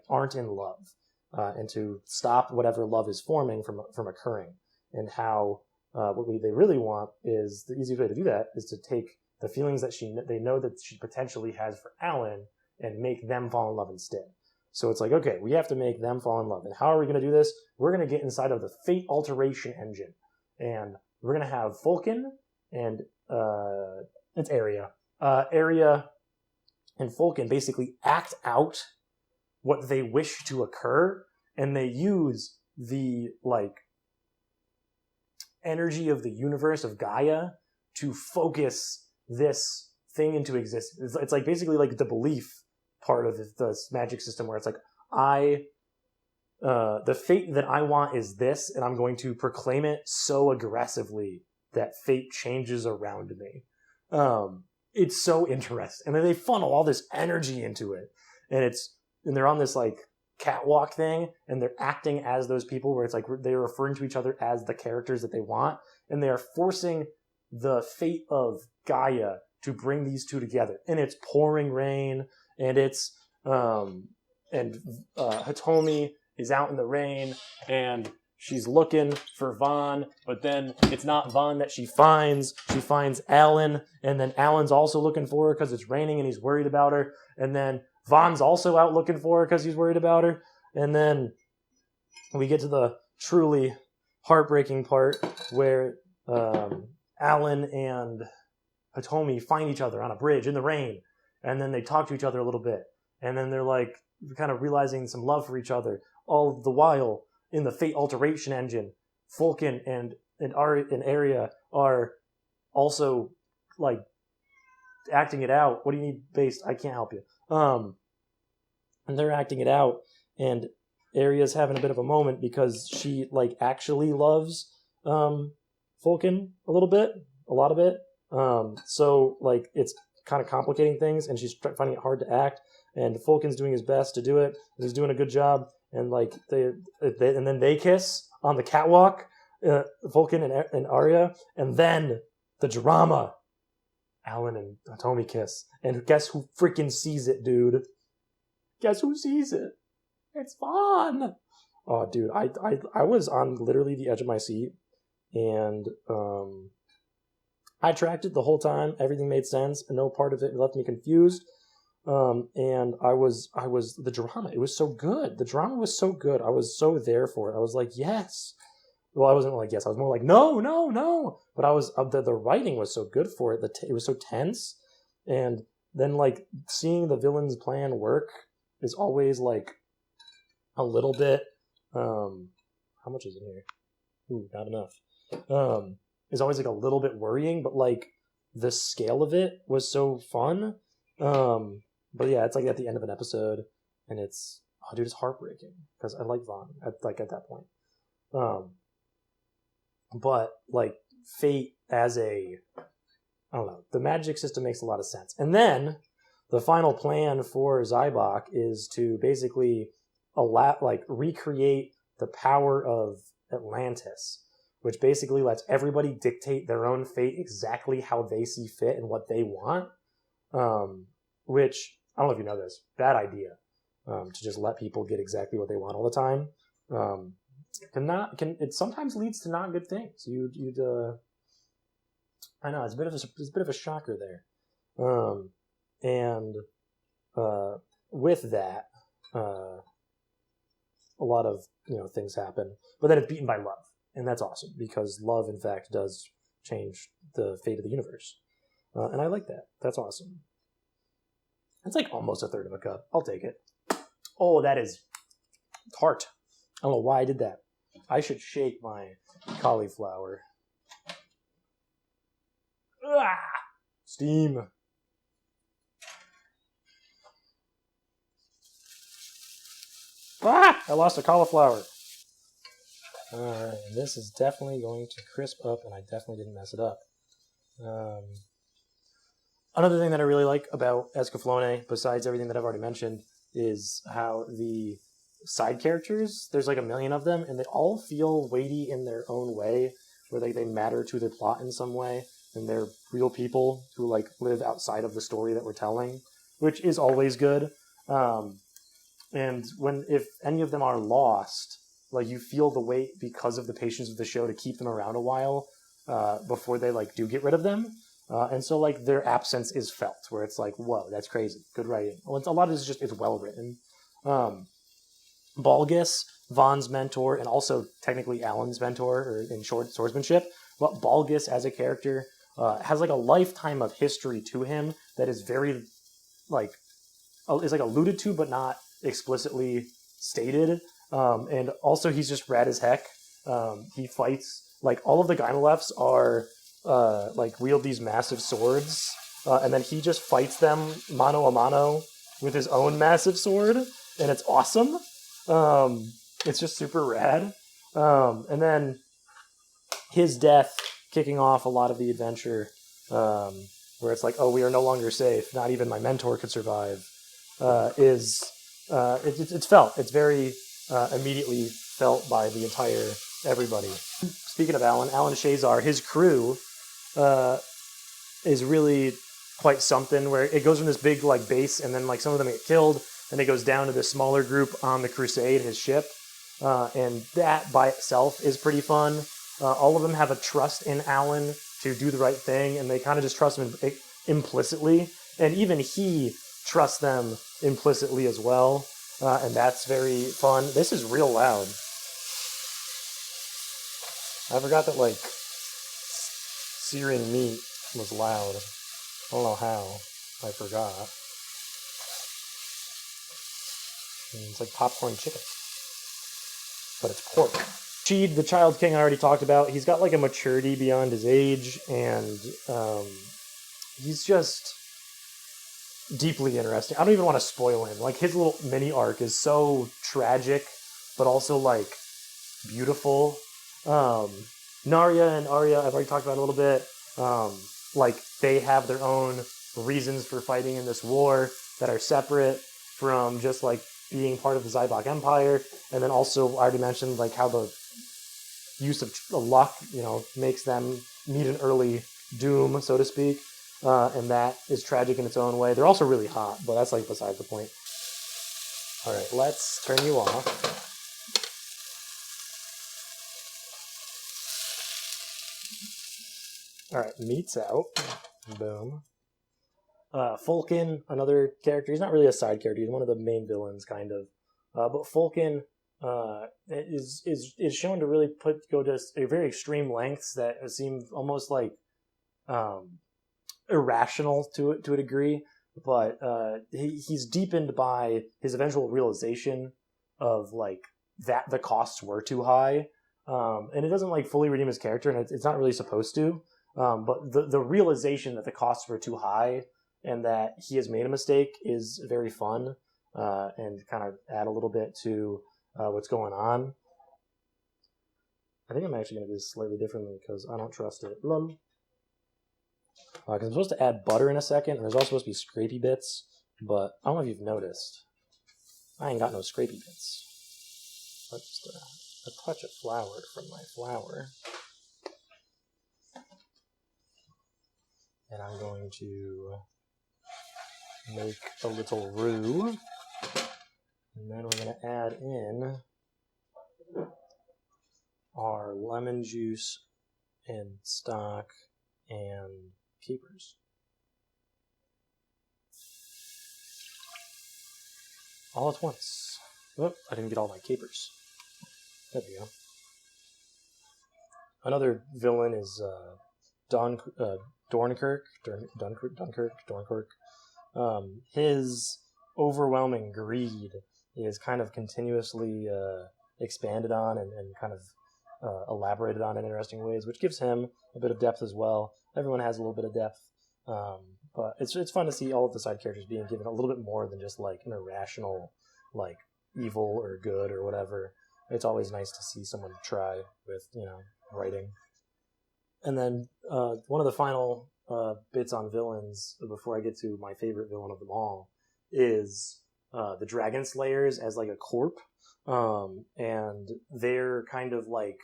aren't in love, and to stop whatever love is forming from occurring. And how what they really want is, the easiest way to do that is to take the feelings that they know that she potentially has for Alan and make them fall in love instead. So it's okay, we have to make them fall in love. And how are we going to do this? We're going to get inside of the fate alteration engine, and we're going to have Fulkin and it's Aria and Fulkin basically act out what they wish to occur, and they use the energy of the universe of Gaia to focus this thing into existence. It's basically the belief part of the magic system, where it's the fate that I want is this, and I'm going to proclaim it so aggressively that fate changes around me. It's so interesting. And then they funnel all this energy into it. And they're on this catwalk thing, and they're acting as those people, where it's they're referring to each other as the characters that they want. And they are forcing the fate of Gaia to bring these two together. And it's pouring rain, and it's, Hitomi is out in the rain, and she's looking for Vaughn, but then it's not Vaughn that she finds. She finds Alan, and then Alan's also looking for her because it's raining and he's worried about her. And then Vaughn's also out looking for her because he's worried about her. And then we get to the truly heartbreaking part where Alan and Hitomi find each other on a bridge in the rain, and then they talk to each other a little bit, and then they're like kind of realizing some love for each other. All the while, in the fate alteration engine, Vulcan and Arya are also like acting it out. What do you need based? I can't help you. And they're acting it out, and Arya's having a bit of a moment because she like actually loves Vulcan a lot of it. So like it's kind of complicating things, and she's finding it hard to act. And Vulcan's doing his best to do it, and he's doing a good job. And like and then they kiss on the catwalk, Vulcan and Arya, and then the drama. Alan and Hitomi kiss, and guess who freaking sees it, dude? Guess who sees it? It's fun. Oh, dude, I was on literally the edge of my seat, and I tracked it the whole time. Everything made sense, and no part of it left me confused. And I was the drama. It was so good. The drama was so good. I was so there for it. I was like, yes. Well, I wasn't like yes. I was more like no. But I was the writing was so good for it. It was so tense, and then like seeing the villain's plan work is always like a little bit. How much is in here? Ooh, not enough. Is always like a little bit worrying, but like the scale of it was so fun. But yeah, it's like at the end of an episode, and it's it's heartbreaking because I like Vaughn at that point. But like fate as I don't know, the magic system makes a lot of sense. And then the final plan for Zybok is to basically recreate the power of Atlantis, which basically lets everybody dictate their own fate exactly how they see fit and what they want. Which I don't know if you know this, bad idea. To just let people get exactly what they want all the time. It sometimes leads to not good things. I know it's a bit of a shocker there. And with that, a lot of things happen, but then it's beaten by love, and that's awesome because love, in fact, does change the fate of the universe, and I like that. That's awesome. It's like almost a third of a cup. I'll take it. Oh, that is tart. I don't know why I did that. I should shake my cauliflower. Ah, steam. Ah, I lost a cauliflower. Alright, this is definitely going to crisp up, and I definitely didn't mess it up. Another thing that I really like about Escaflowne, besides everything that I've already mentioned, is how the side characters, there's like a million of them, and they all feel weighty in their own way, where they matter to the plot in some way, and they're real people who like live outside of the story that we're telling, which is always good. And if any of them are lost, like you feel the weight because of the patience of the show to keep them around a while before they like do get rid of them. And so like their absence is felt, where it's like, whoa, that's crazy. Good writing. Well, a lot of it is just, it's well written. Vaguest, Vaughn's mentor, and also technically Alan's mentor, or in short, swordsmanship. But Vaguest as a character has like a lifetime of history to him that is very like, is like alluded to, but not explicitly stated. And also he's just rad as heck. He fights, like all of the Guymelefs are like wield these massive swords, and then he just fights them mano a mano with his own massive sword, and it's awesome. It's just super rad. And then his death kicking off a lot of the adventure, where it's like, oh, we are no longer safe. Not even my mentor could survive. It's felt. It's very immediately felt by the entire everybody. Speaking of Alan Schezar, his crew is really quite something, where it goes from this big like base, and then like some of them get killed, and it goes down to this smaller group on the Crusade, his ship, and that by itself is pretty fun. All of them have a trust in Alan to do the right thing, and they kind of just trust him implicitly, and even he trusts them implicitly as well. and that's very fun. This is real loud. I forgot that, like, searing meat was loud. I don't know how. I forgot. It's like popcorn chicken. But it's pork. Sheed, the Child King, I already talked about. He's got, like, a maturity beyond his age, and he's just deeply interesting. I don't even want to spoil him. Like, his little mini arc is so tragic, but also, like, beautiful. Narya and Arya, I've already talked about a little bit. Like, they have their own reasons for fighting in this war that are separate from just, like, being part of the Zybok Empire. And then also, I already mentioned, like, how the use of luck, you know, makes them meet an early doom, so to speak. And that is tragic in its own way. They're also really hot, but that's, like, beside the point. All right, let's turn you off. All right, meat's out. Boom. Fulkin, another character. He's not really a side character. He's one of the main villains, kind of. But Fulkin is shown to really go to a very extreme lengths that seem almost like irrational to a degree. But he's deepened by his eventual realization of, like, that the costs were too high, and it doesn't, like, fully redeem his character, and it's not really supposed to. But the realization that the costs were too high and that he has made a mistake is very fun, and kind of add a little bit to what's going on. I think I'm actually going to do this slightly differently because I don't trust it. Because I'm supposed to add butter in a second, and there's also supposed to be scrapey bits, but I don't know if you've noticed. I ain't got no scrapey bits. Let's just a touch of flour from my flour. And I'm going to make a little roux. And then we're going to add in our lemon juice and stock and capers. All at once. Oh, I didn't get all my capers. There we go. Another villain is Dornkirk. His overwhelming greed is kind of continuously expanded on and kind of elaborated on in interesting ways, which gives him a bit of depth as well. Everyone has a little bit of depth, but it's fun to see all of the side characters being given a little bit more than just, like, an irrational, like, evil or good or whatever. It's always nice to see someone try with, you know, writing. And then one of the final bits on villains before I get to my favorite villain of them all is the Dragon Slayers as, like, a corp, and their kind of, like,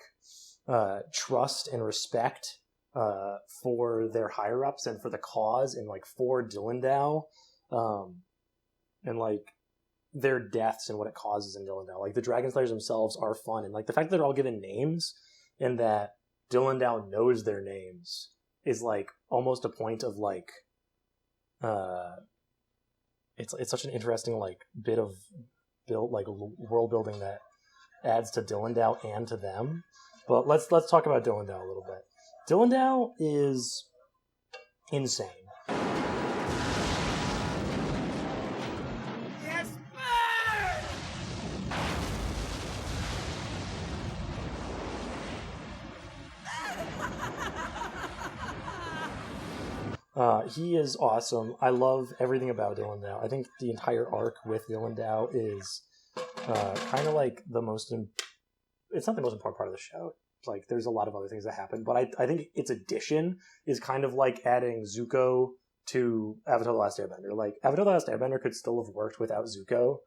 trust and respect for their higher ups and for the cause, and, like, for Dilandau, and, like, their deaths and what it causes in Dilandau. Like, the Dragon Slayers themselves are fun, and, like, the fact that they're all given names and that Dilandau knows their names is, like, almost a point of, like, it's such an interesting, like, bit of world building that adds to Dilandau and to them. But let's talk about Dilandau a little bit. Dilandau is insane. He is awesome. I love everything about Dilandau. I think the entire arc with Dilandau is kind of like it's not the most important part of the show. Like, there's a lot of other things that happen, but I think its addition is kind of like adding Zuko to Avatar: The Last Airbender. Like, Avatar: The Last Airbender could still have worked without Zuko,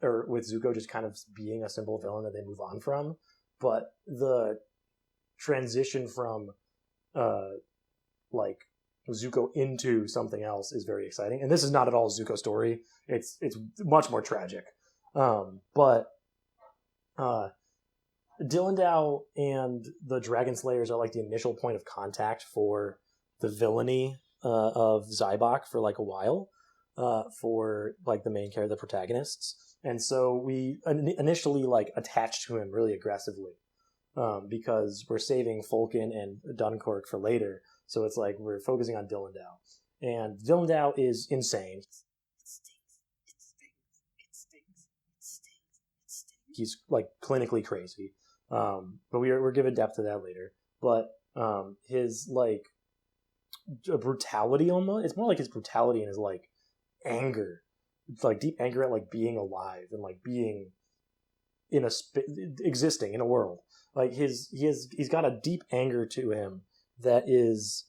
or with Zuko just kind of being a simple villain that they move on from. But the transition from like Zuko into something else is very exciting, and this is not at all Zuko's story. It's much more tragic, but Dilandau and the Dragon Slayers are, like, the initial point of contact for the villainy of Zybok for, like, a while, for like the main character, the protagonists. And so we initially like attached to him really aggressively because we're saving Fulkin and Dunkirk for later. So it's like we're focusing on Dilandau. And Dilandau is insane. He's like clinically crazy. But we're given depth to that later. But his like brutality almost, it's more like his brutality and his like anger. It's like deep anger at like being alive and like being in existing in a world. Like he's got a deep anger to him that is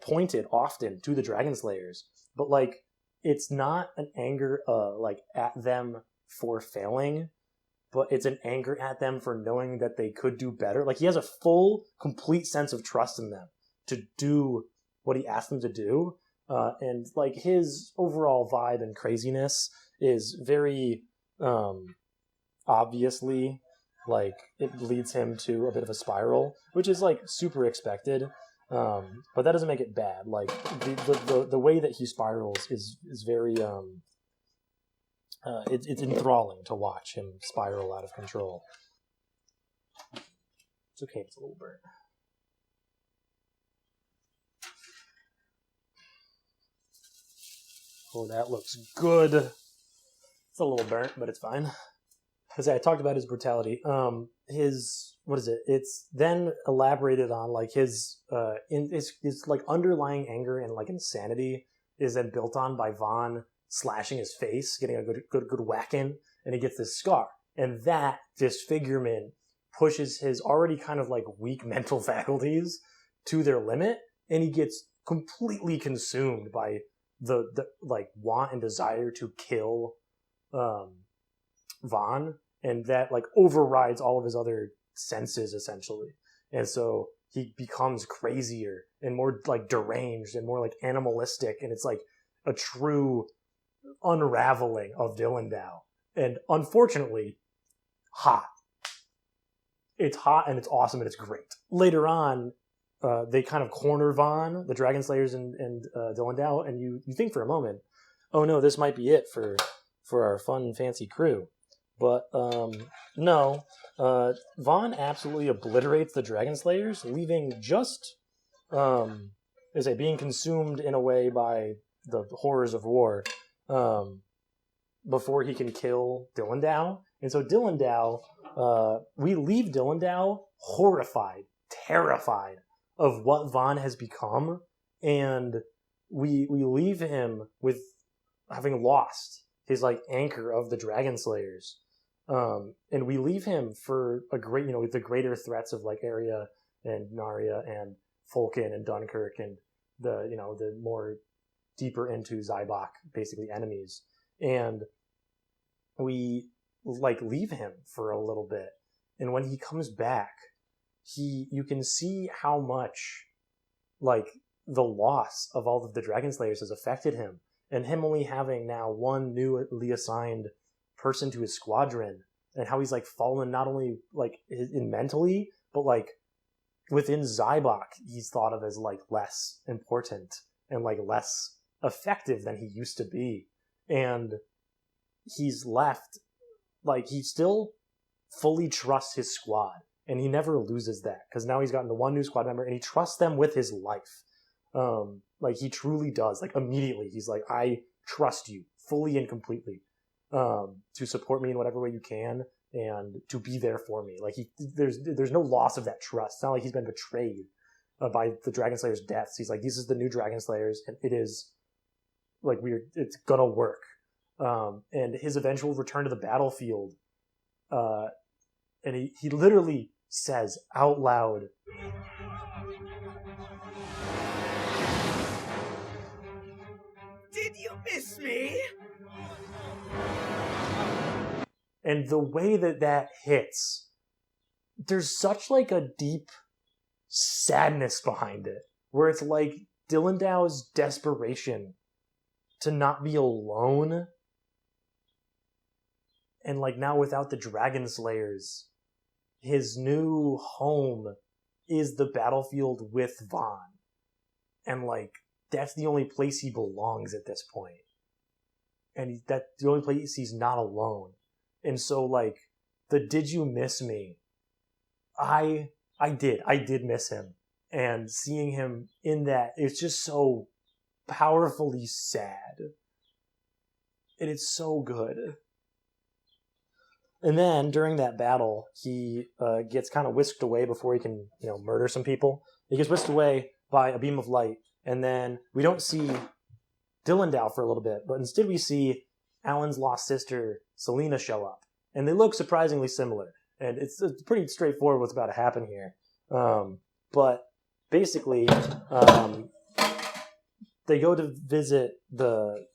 pointed often to the Dragon Slayers, but like it's not an anger like at them for failing, but it's an anger at them for knowing that they could do better. Like he has a full, complete sense of trust in them to do what he asked them to do. And like his overall vibe and craziness is very obviously like it leads him to a bit of a spiral, which is like super expected. But that doesn't make it bad. Like the way that he spirals is very it's enthralling to watch him spiral out of control. It's okay, it's a little burnt. Oh, that looks good. It's a little burnt, but it's fine. Because I talked about his brutality. His what is it? It's then elaborated on like his like underlying anger and like insanity is then built on by Vaughn slashing his face, getting a good whack in, and he gets this scar. And that disfigurement pushes his already kind of like weak mental faculties to their limit, and he gets completely consumed by the like want and desire to kill Vaughn, and that like overrides all of his other senses essentially. And so he becomes crazier and more like deranged and more like animalistic, and it's like a true unraveling of Dilandau. And unfortunately, hot. It's hot and it's awesome and it's great. Later on, they kind of corner Vaughn, the Dragon Slayers, and Dilandau, and you think for a moment, oh no, this might be it for our fun, fancy crew. But no, Vaughn absolutely obliterates the Dragon Slayers, leaving just, being consumed in a way by the horrors of war before he can kill Dilandau. And so Dilandau, we leave Dilandau horrified, terrified of what Vaughn has become, and we leave him with having lost his like anchor of the Dragon Slayers. And we leave him for a great, with the greater threats of like Area and Narya and Fulkin and Dunkirk and the more deeper into Zybok, basically enemies. And we like leave him for a little bit. And when he comes back, you can see how much like the loss of all of the Dragon Slayers has affected him. And him only having now one newly assigned person to his squadron, and how he's like fallen not only like in mentally, but like within Zybok, he's thought of as like less important and like less effective than he used to be. And he's left, like he still fully trusts his squad, and he never loses that because now he's gotten the one new squad member and he trusts them with his life. Like he truly does. Like immediately he's like, I trust you fully and completely to support me in whatever way you can and to be there for me. Like there's no loss of that trust. It's not like he's been betrayed by the Dragon Slayers' deaths. He's like, this is the new Dragon Slayers, and it is like it's gonna work. And his eventual return to the battlefield, and he literally says out loud, "Did you miss me?" And the way that hits, there's such like a deep sadness behind it, where it's like Dilandau's desperation to not be alone, and like now without the Dragon Slayers, his new home is the battlefield with Vaughn, and like that's the only place he belongs at this point. and that the only place he's not alone. And so like the "Did you miss me?" I did miss him, and seeing him in that, it's just so powerfully sad, and it's so good. And then during that battle, he gets kind of whisked away before he can, murder some people. He gets whisked away by a beam of light, and then we don't see Dilandau for a little bit, but instead we see Alan's lost sister, Selena, show up. And they look surprisingly similar. And it's pretty straightforward what's about to happen here. But basically, they go to visit the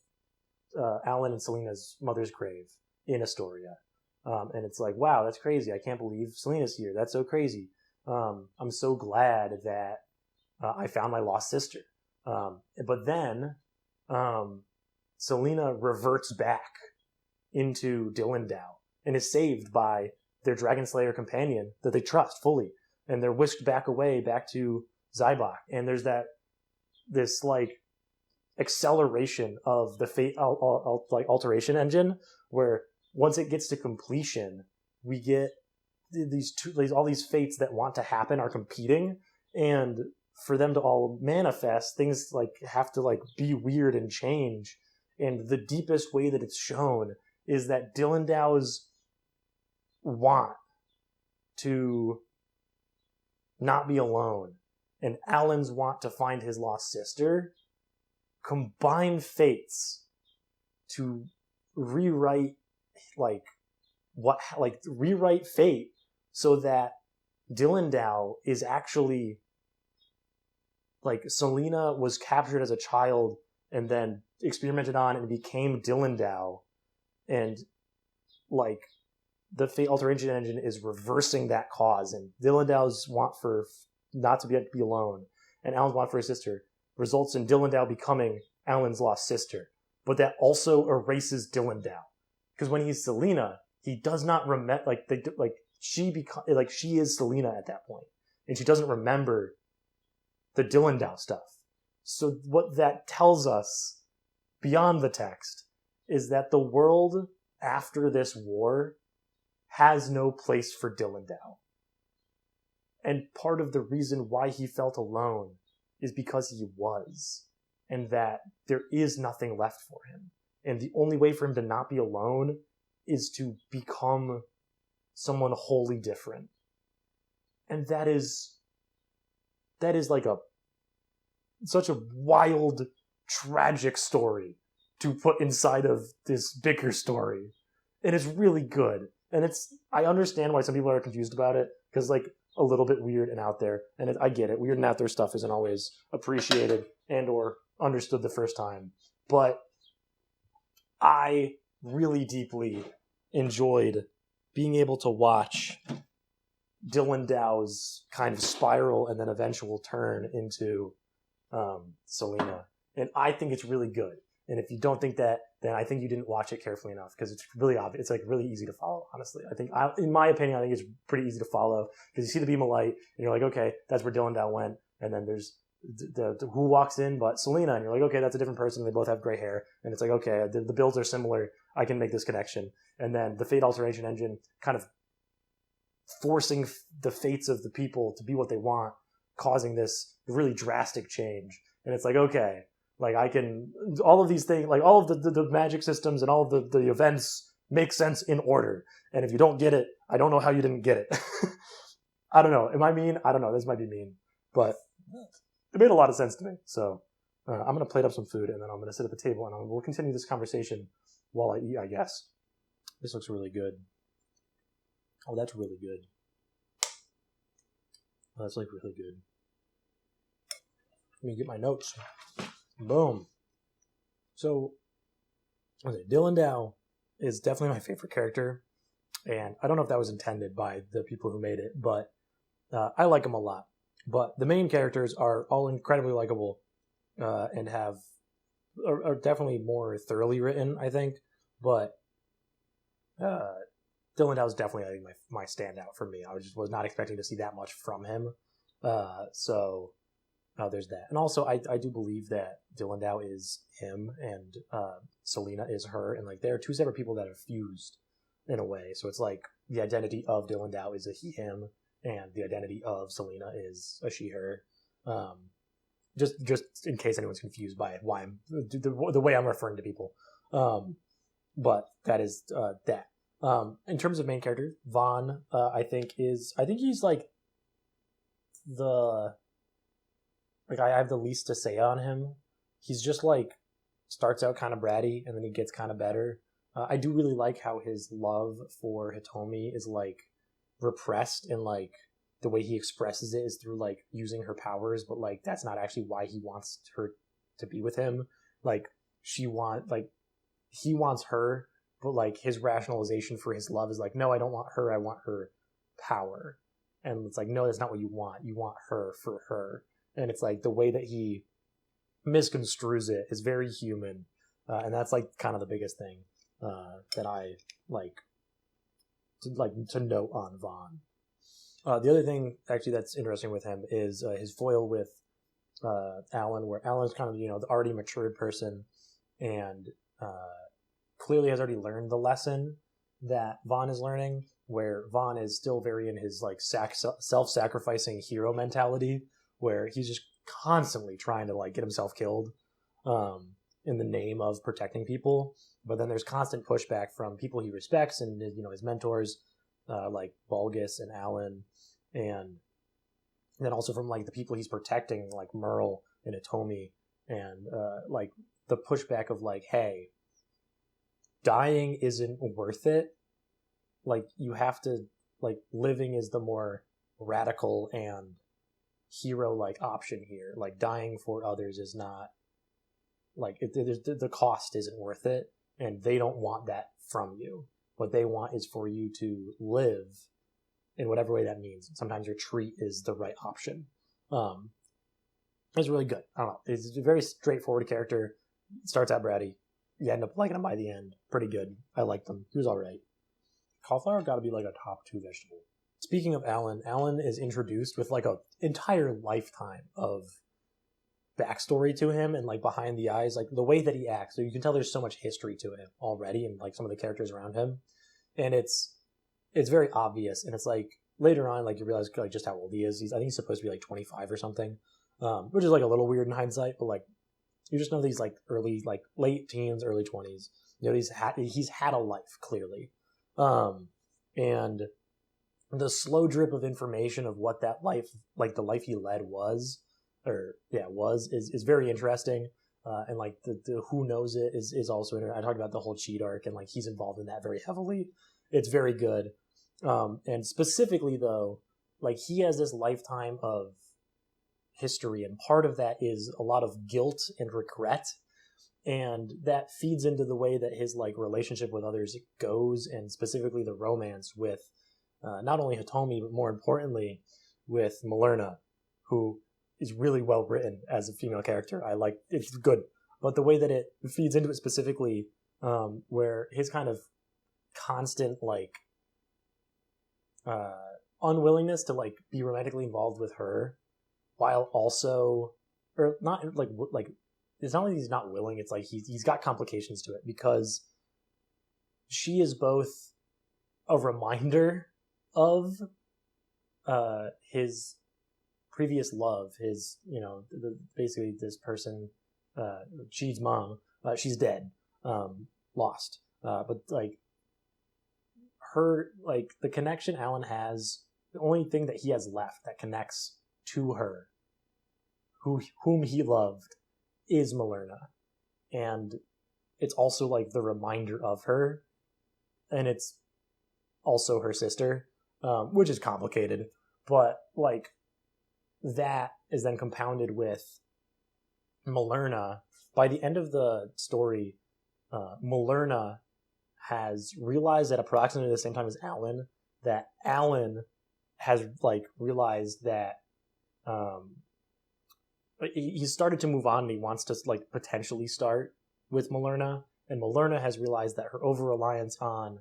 Alan and Selena's mother's grave in Astoria. And it's like, wow, that's crazy. I can't believe Selena's here. That's so crazy. I'm so glad that I found my lost sister. But then Selena reverts back into Dilandau and is saved by their Dragon Slayer companion that they trust fully. And they're whisked back to Zybok. And there's this like acceleration of the fate, like alteration engine, where once it gets to completion, we get all these fates that want to happen are competing, and for them to all manifest, things like have to like be weird and change. And the deepest way that it's shown is that Dilandau's want to not be alone and Alan's want to find his lost sister combine fates to rewrite fate so that Dilandau is actually like Selena was captured as a child and then experimented on and became Dilandau, and like the fate alteration engine is reversing that cause, and Dilandau's want for not to be alone and Alan's want for his sister results in Dilandau becoming Alan's lost sister. But that also erases Dilandau, because when he's Selena, he does not remember she is Selena at that point, and she doesn't remember the Dilandau stuff. So what that tells us beyond the text is that the world after this war has no place for Dilandau. And part of the reason why he felt alone is because he was, and that there is nothing left for him. And the only way for him to not be alone is to become someone wholly different. And that is like such a wild, tragic story to put inside of this bigger story. And it's really good. And I understand why some people are confused about it, because like a little bit weird and out there. And I get it. Weird and out there stuff isn't always appreciated and or understood the first time. But I really deeply enjoyed being able to watch Dilandau's kind of spiral and then eventual turn into Selena. And I think it's really good. And if you don't think that, then I think you didn't watch it carefully enough, because it's really obvious. It's like really easy to follow, honestly. In my opinion, I think it's pretty easy to follow, because you see the beam of light and you're like, okay, that's where Dilandau went. And then there's the who walks in but Selena, and you're like, okay, that's a different person. They both have gray hair. And it's like, okay, the builds are similar. I can make this connection. And then the fate alteration engine kind of forcing the fates of the people to be what they want, causing this really drastic change. And it's like, okay, like I can, all of these things, like all of the magic systems and all of the events make sense in order. And if you don't get it, I don't know how you didn't get it. I don't know. Am I mean? I don't know. This might be mean, but it made a lot of sense to me. So I'm going to plate up some food, and then I'm going to sit at the table, and we'll continue this conversation while I eat, I guess. This looks really good. Oh, that's really good. Oh, that's like really good. Let me get my notes. Boom. So, okay, Dilandau is definitely my favorite character, and I don't know if that was intended by the people who made it, but I like him a lot. But the main characters are all incredibly likable, and are definitely more thoroughly written, I think. But Dilandau is definitely, I think, my standout for me. I was not expecting to see that much from him. So there's that. And also, I do believe that Dilandau is him and Selena is her, and like they're two separate people that are fused in a way. So it's like the identity of Dilandau is a he him, and the identity of Selena is a she her. Just in case anyone's confused by why I'm the way I'm referring to people. But that is that. In terms of main character, Vaughn, I think he's like I have the least to say on him. He's just like starts out kind of bratty and then he gets kind of better. I do really like how his love for Hitomi is like repressed, and like the way he expresses it is through like using her powers, but like that's not actually why he wants her to be with him. Like he wants her, but like his rationalization for his love is like, no, I don't want her, I want her power. And it's like, no, that's not what you want her for her. And it's like the way that he misconstrues it is very human, and that's like kind of the biggest thing that I like to note on Vaughn. The other thing actually that's interesting with him is his foil with Alan, where Alan's kind of the already matured person, and clearly has already learned the lesson that Vaughn is learning, where Vaughn is still very in his like self-sacrificing hero mentality, where he's just constantly trying to like get himself killed in the name of protecting people. But then there's constant pushback from people he respects and his mentors, like Vaguest and Alan, and then also from like the people he's protecting, like Merle and Hitomi, and like the pushback of like, hey, dying isn't worth it. Like you have to, like, living is the more radical and hero-like option here. Like dying for others is not like the cost isn't worth it, and they don't want that from you. What they want is for you to live in whatever way that means. Sometimes retreat is the right option. It's really good. I don't know. It's a very straightforward character. Starts out bratty. You end up liking him by the end. Pretty good. I liked him. He was all right. Cauliflower got to be like a top 2 vegetable. Speaking of Alan, Alan is introduced with like an entire lifetime of backstory to him and like behind the eyes, like the way that he acts. So you can tell there's so much history to him already, and like some of the characters around him, and it's very obvious. And it's like later on, like you realize like just how old he is. I think he's supposed to be like 25 or something, which is like a little weird in hindsight, but like you just know these like early, like late teens, early 20s. He's had a life clearly, and the slow drip of information of what that life, like the life he led was is very interesting. And like the who knows it is also I talked about the whole cheat arc, and like he's involved in that very heavily. It's very good. And specifically though, like he has this lifetime of history, and part of that is a lot of guilt and regret, and that feeds into the way that his like relationship with others goes, and specifically the romance with not only Hitomi, but more importantly with Millerna, who is really well written as a female character. I like it's good, but the way that it feeds into it specifically, where his kind of constant like unwillingness to like be romantically involved with her, while also, or not like it's not like he's not willing. It's like he's got complications to it, because she is both a reminder of his previous love, his basically this person, Chi's mom, she's dead, lost, but like her, like the connection Alan has, the only thing that he has left that connects to her, whom he loved, is Millerna, and it's also like the reminder of her, and it's also her sister, which is complicated, but like that is then compounded with Millerna. By the end of the story, Millerna has realized at approximately the same time as Alan that Alan has like realized that he started to move on, and he wants to like potentially start with Millerna, and Millerna has realized that her over-reliance on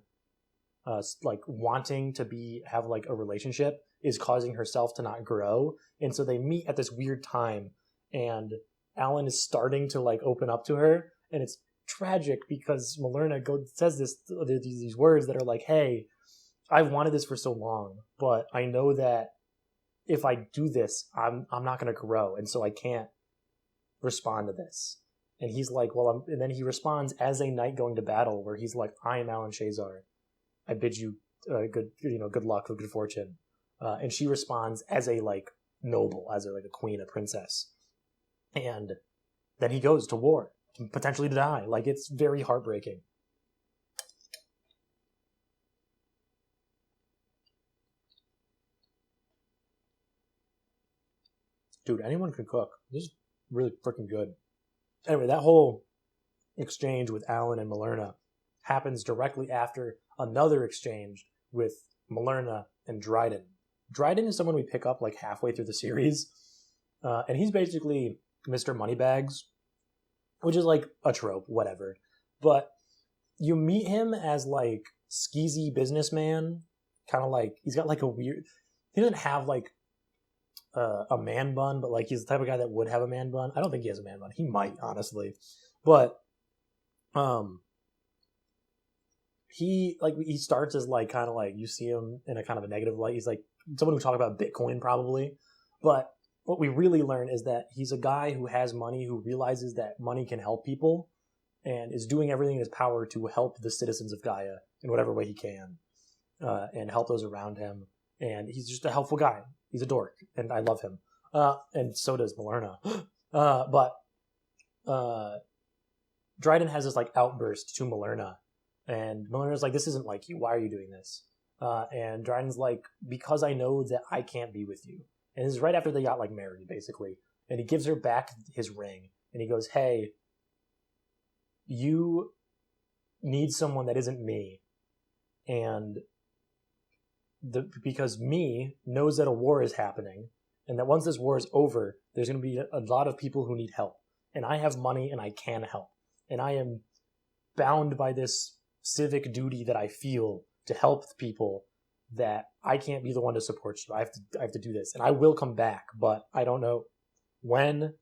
like wanting to have like a relationship is causing herself to not grow, and so they meet at this weird time and Alan is starting to like open up to her, and it's tragic because Millerna says these words that are like, hey, I've wanted this for so long, but I know that if I do this, I'm not going to grow, and so I can't respond to this. And he's like, well, and then he responds as a knight going to battle, where he's like, I am Alan Schezar. I bid you good luck, good fortune. And she responds as a like noble, as a like a queen, a princess. And then he goes to war, potentially to die. Like, it's very heartbreaking. Dude, anyone can cook. This is really freaking good. Anyway, that whole exchange with Alan and Millerna happens directly after another exchange with Millerna and Dryden. Dryden is someone we pick up like halfway through the series, and he's basically Mr. Moneybags, which is like a trope, whatever. But you meet him as like skeezy businessman, kind of like he's got like a weird. He doesn't have like a man bun, but like he's the type of guy that would have a man bun. I don't think he has a man bun. He might, honestly, but he starts as like kind of like you see him in a kind of a negative light. He's like someone who talk about Bitcoin probably, but what we really learn is that he's a guy who has money, who realizes that money can help people, and is doing everything in his power to help the citizens of Gaia in whatever way he can, and help those around him. And he's just a helpful guy. He's a dork, and I love him. And so does Millerna. But Dryden has this like outburst to Millerna, and Millerna's like, "This isn't like you. Why are you doing this?" And Dryden's like, "Because I know that I can't be with you." And this is right after they got like married, basically. And he gives her back his ring, and he goes, "Hey, you need someone that isn't me, and because me knows that a war is happening, and that once this war is over, there's going to be a lot of people who need help, and I have money and I can help, and I am bound by this civic duty that I feel to help people, that I can't be the one to support you. I have to do this, and I will come back, but I don't know when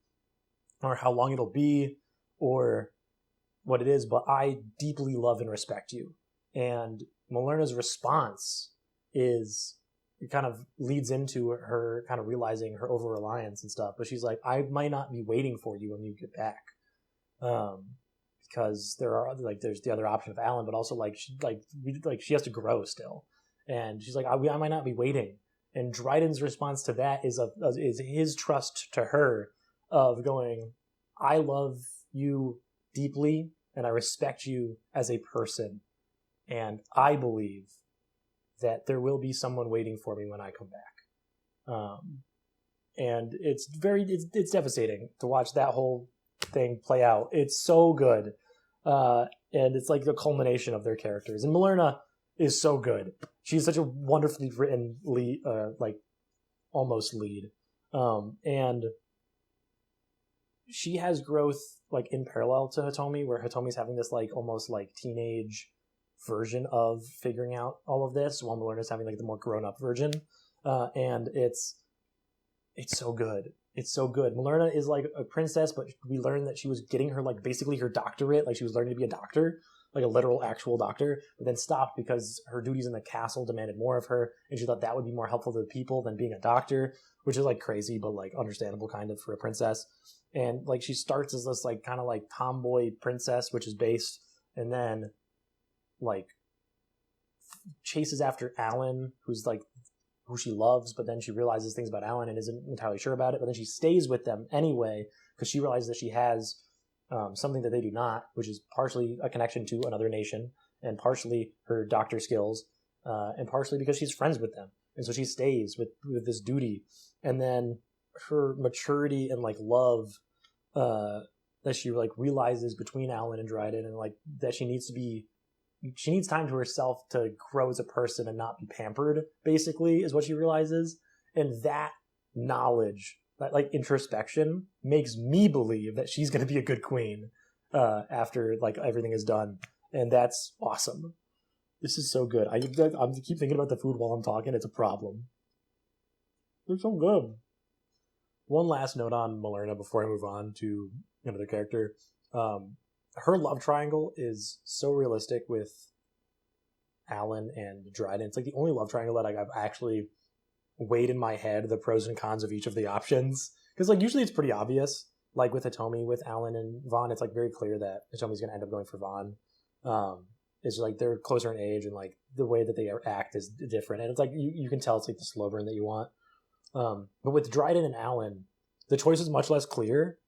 or how long it'll be or what it is, but I deeply love and respect you." And Millerna's response is, it kind of leads into her kind of realizing her over-reliance and stuff, but she's like, "I might not be waiting for you when you get back, because there's the other option of Alan, but also like she has to grow still." And she's like, I might not be waiting. And Dryden's response to that is his trust to her of going, "I love you deeply, and I respect you as a person, and I believe that there will be someone waiting for me when I come back." And it's devastating to watch that whole thing play out. It's so good. And it's like the culmination of their characters. And Millerna is so good. She's such a wonderfully written lead, like almost lead. And she has growth like in parallel to Hitomi, where Hitomi's having this like almost like teenage version of figuring out all of this, while Millerna's having like the more grown-up version. And it's so good. It's so good. Millerna is like a princess, but we learned that she was getting her like basically her doctorate, like she was learning to be a doctor, like a literal actual doctor, but then stopped because her duties in the castle demanded more of her, and she thought that would be more helpful to the people than being a doctor, which is like crazy but like understandable kind of for a princess. And like she starts as this like kind of like tomboy princess, which is based, and then like chases after Alan, who's like who she loves, but then she realizes things about Alan and isn't entirely sure about it, but then she stays with them anyway because she realizes that she has something that they do not, which is partially a connection to another nation, and partially her doctor skills, and partially because she's friends with them, and so she stays with this duty. And then her maturity and like love that she like realizes between Alan and Dryden, and like that she needs time to herself to grow as a person and not be pampered, basically, is what she realizes. And that knowledge, that like introspection, makes me believe that she's going to be a good queen after like everything is done. And that's awesome. This is so good. I keep thinking about the food while I'm talking. It's a problem. They're so good. one last note on Millerna before I move on to another character. Her love triangle is so realistic with Alan and Dryden. It's like the only love triangle that I've actually weighed in my head the pros and cons of each of the options. Because like usually it's pretty obvious. Like with Hitomi, with Alan and Vaughn, it's like very clear that Hitomi's going to end up going for Vaughn. It's like they're closer in age and like the way that they act is different. And it's like you can tell it's like the slow burn that you want. But with Dryden and Alan, the choice is much less clear,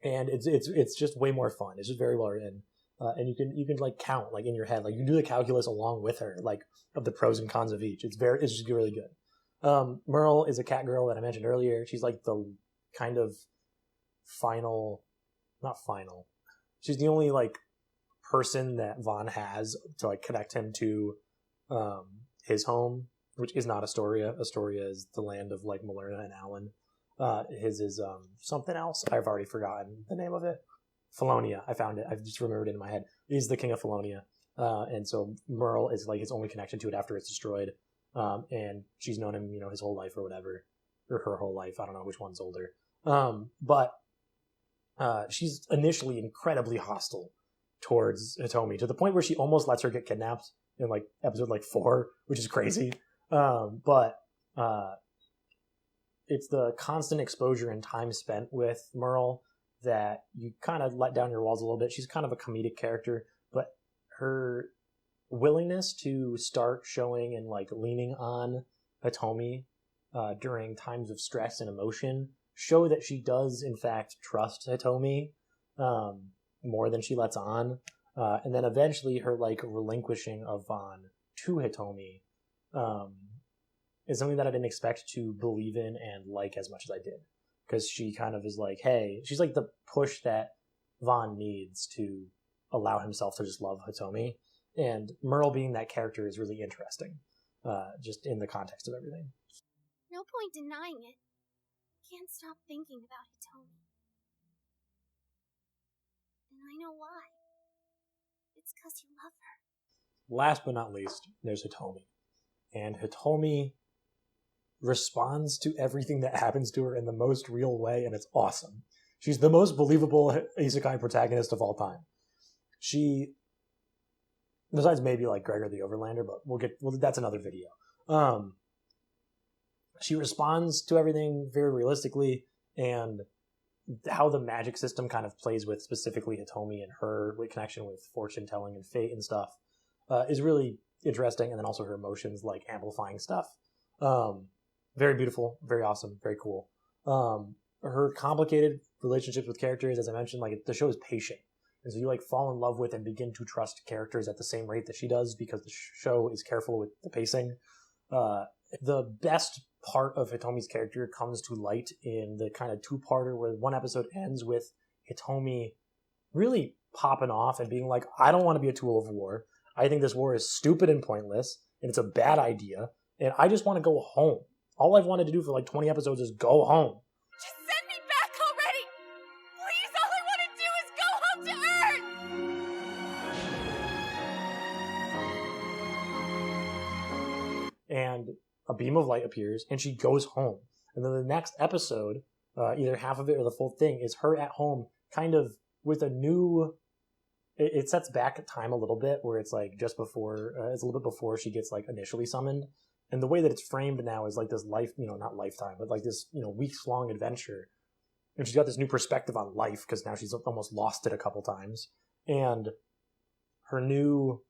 and it's just way more fun. It's just very well written, and you can like count like in your head, like you do the calculus along with her, like of the pros and cons of each. It's just really good. Merle is a cat girl that I mentioned earlier. She's like the kind of not final. She's the only like person that Vaughn has to like connect him to his home, which is not Astoria. Astoria is the land of like Millerna and Alan. His is something else. I've already forgotten the name of it. Felonia. I found it. I've just remembered it in my head. He's the king of Felonia. And so Merle is like his only connection to it after it's destroyed. And she's known him, his whole life or whatever. Or her whole life. I don't know which one's older. But she's initially incredibly hostile towards Hitomi, to the point where she almost lets her get kidnapped in like episode like 4, which is crazy. But it's the constant exposure and time spent with Merle that you kind of let down your walls a little bit. She's kind of a comedic character, but her willingness to start showing and like leaning on Hitomi during times of stress and emotion show that she does in fact trust Hitomi more than she lets on. And then eventually her like relinquishing of Vaughn to Hitomi is something that I didn't expect to believe in and like as much as I did. Because she kind of is like, hey, she's like the push that Vaughn needs to allow himself to just love Hitomi. And Merle being that character is really interesting, just in the context of everything. No point denying it. Can't stop thinking about Hitomi. And I know why. It's because you love her. Last but not least, there's Hitomi. And Hitomi responds to everything that happens to her in the most real way, and it's awesome. She's the most believable Isekai protagonist of all time. She, besides maybe like Gregor the Overlander, but that's another video. She responds to everything very realistically, and how the magic system kind of plays with specifically Hitomi and her connection with fortune telling and fate and stuff is really interesting. And then also her emotions, like amplifying stuff. Very beautiful, very awesome, very cool. Her complicated relationships with characters, as I mentioned, like the show is patient. And so you like fall in love with and begin to trust characters at the same rate that she does because the show is careful with the pacing. The best part of Hitomi's character comes to light in the kind of two-parter where one episode ends with Hitomi really popping off and being like, I don't want to be a tool of war. I think this war is stupid and pointless, and it's a bad idea, and I just want to go home. All I've wanted to do for like 20 episodes is go home. Just send me back already! Please, all I want to do is go home to Earth! And a beam of light appears, and she goes home. And then the next episode, either half of it or the full thing, is her at home, kind of with a new... It sets back time a little bit, where it's like just before... it's a little bit before she gets like initially summoned. And the way that it's framed now is like this not lifetime, but like this, weeks-long adventure. And she's got this new perspective on life, because now she's almost lost it a couple times. And her new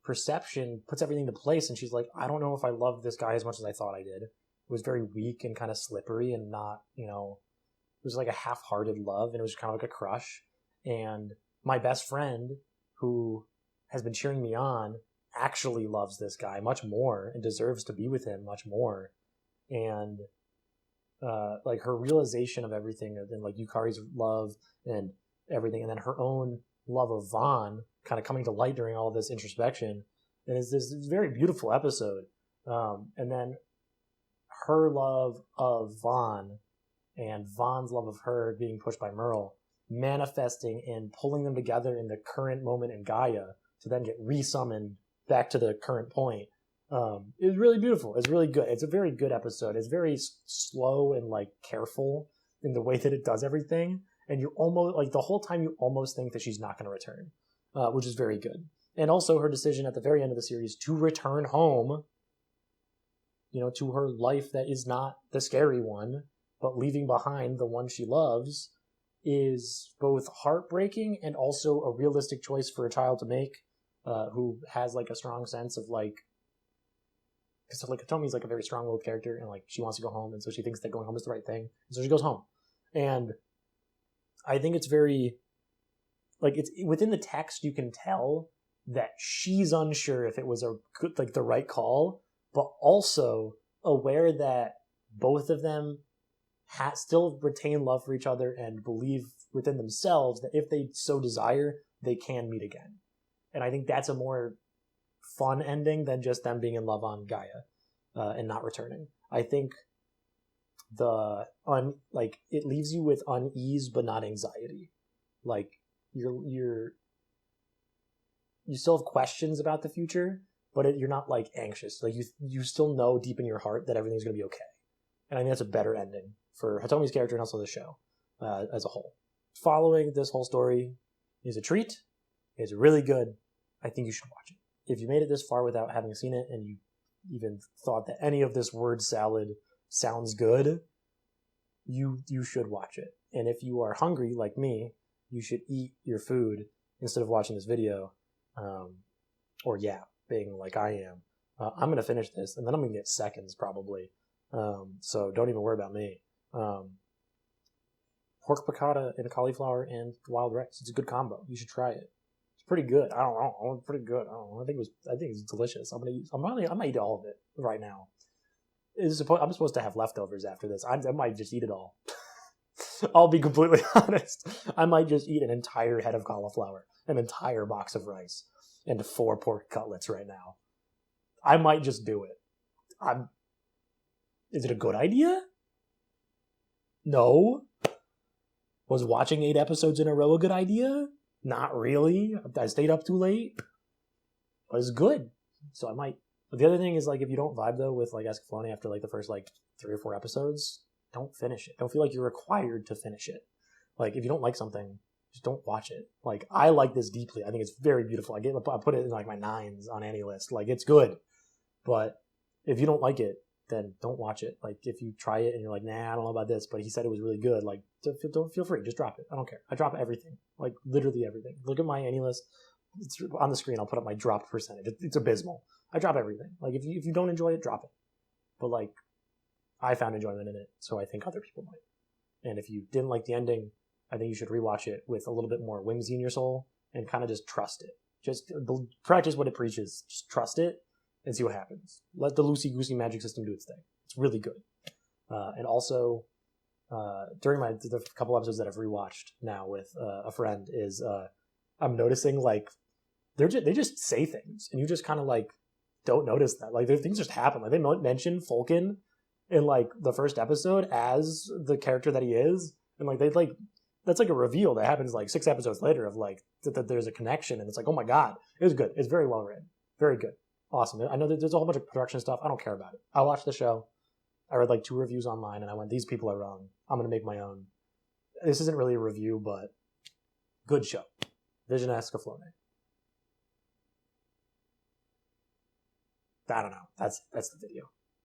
perception puts everything into place, and she's like, I don't know if I love this guy as much as I thought I did. It was very weak and kind of slippery and not, it was like a half-hearted love, and it was kind of like a crush. And my best friend, who has been cheering me on, actually loves this guy much more and deserves to be with him much more. And like her realization of everything, and like Yukari's love and everything, and then her own love of Vaughn kind of coming to light during all of this introspection. And it's this very beautiful episode. And then her love of Vaughn and Vaughn's love of her being pushed by Merle, manifesting and pulling them together in the current moment in Gaia to then get resummoned back to the current point. It was really beautiful. It's really good. It's a very good episode. It's very slow and like careful in the way that it does everything. And you almost like the whole time you almost think that she's not going to return, which is very good. And also her decision at the very end of the series to return home, to her life that is not the scary one, but leaving behind the one she loves, is both heartbreaking and also a realistic choice for a child to make, who has like a strong sense of like, because like Hitomi's like a very strong-willed character, and like she wants to go home, and so she thinks that going home is the right thing, and so she goes home. And I think it's very, like, it's within the text you can tell that she's unsure if it was a good, like the right call, but also aware that both of them still retain love for each other and believe within themselves that if they so desire, they can meet again. And I think that's a more fun ending than just them being in love on Gaia and not returning. I think it leaves you with unease but not anxiety. Like you still have questions about the future, but you're not like anxious. Like you still know deep in your heart that everything's going to be okay. And I think that's a better ending for Hitomi's character and also the show as a whole. Following this whole story is a treat. It's really good. I think you should watch it. If you made it this far without having seen it and you even thought that any of this word salad sounds good, you should watch it. And if you are hungry like me, you should eat your food instead of watching this video, or yapping like I am. I'm going to finish this, and then I'm going to get seconds probably. So don't even worry about me. Pork piccata and cauliflower and wild rice. It's a good combo. You should try it. It's pretty good. I don't know. It's pretty good. I don't know. I think it's delicious. I might eat all of it right now. I'm supposed to have leftovers after this. I might just eat it all. I'll be completely honest. I might just eat an entire head of cauliflower, an entire box of rice, and 4 pork cutlets right now. I might just do it. Is it a good idea? No. Was watching 8 episodes in a row a good idea? Not really. I stayed up too late. But it's good. So I might. But the other thing is, like, if you don't vibe though with like Escaflowne after like the first like 3 or 4 episodes, don't finish it. Don't feel like you're required to finish it. Like, if you don't like something, just don't watch it. Like, I like this deeply. I think it's very beautiful. I put it in like my 9s on Anilist. Like, it's good. But if you don't like it, then don't watch it. Like, if you try it and you're like, nah, I don't know about this, but he said it was really good, like, don't feel free. Just drop it. I don't care. I drop everything. Like, literally everything. Look at my Anilist. It's on the screen. I'll put up my drop percentage. It's abysmal. I drop everything. Like, if you don't enjoy it, drop it. But, like, I found enjoyment in it, so I think other people might. And if you didn't like the ending, I think you should rewatch it with a little bit more whimsy in your soul and kind of just trust it. Just practice what it preaches. Just trust it and see what happens. Let the loosey-goosey magic system do its thing. It's really good. And also, during the couple episodes that I've rewatched now with a friend, is I'm noticing, like, they just say things, and you just kind of, like, don't notice that. Like, things just happen. Like, they mention Fulkin in, like, the first episode as the character that he is, and, like, that's, like, a reveal that happens, like, 6 episodes later of, like, that there's a connection, and it's like, oh my god, it was good. It's very well written. Very good. Awesome. I know that there's a whole bunch of production stuff. I don't care about it. I watched the show. I read like 2 reviews online, and I went, these people are wrong. I'm going to make my own. This isn't really a review, but good show. Vision of Escaflowne. I don't know. That's the video.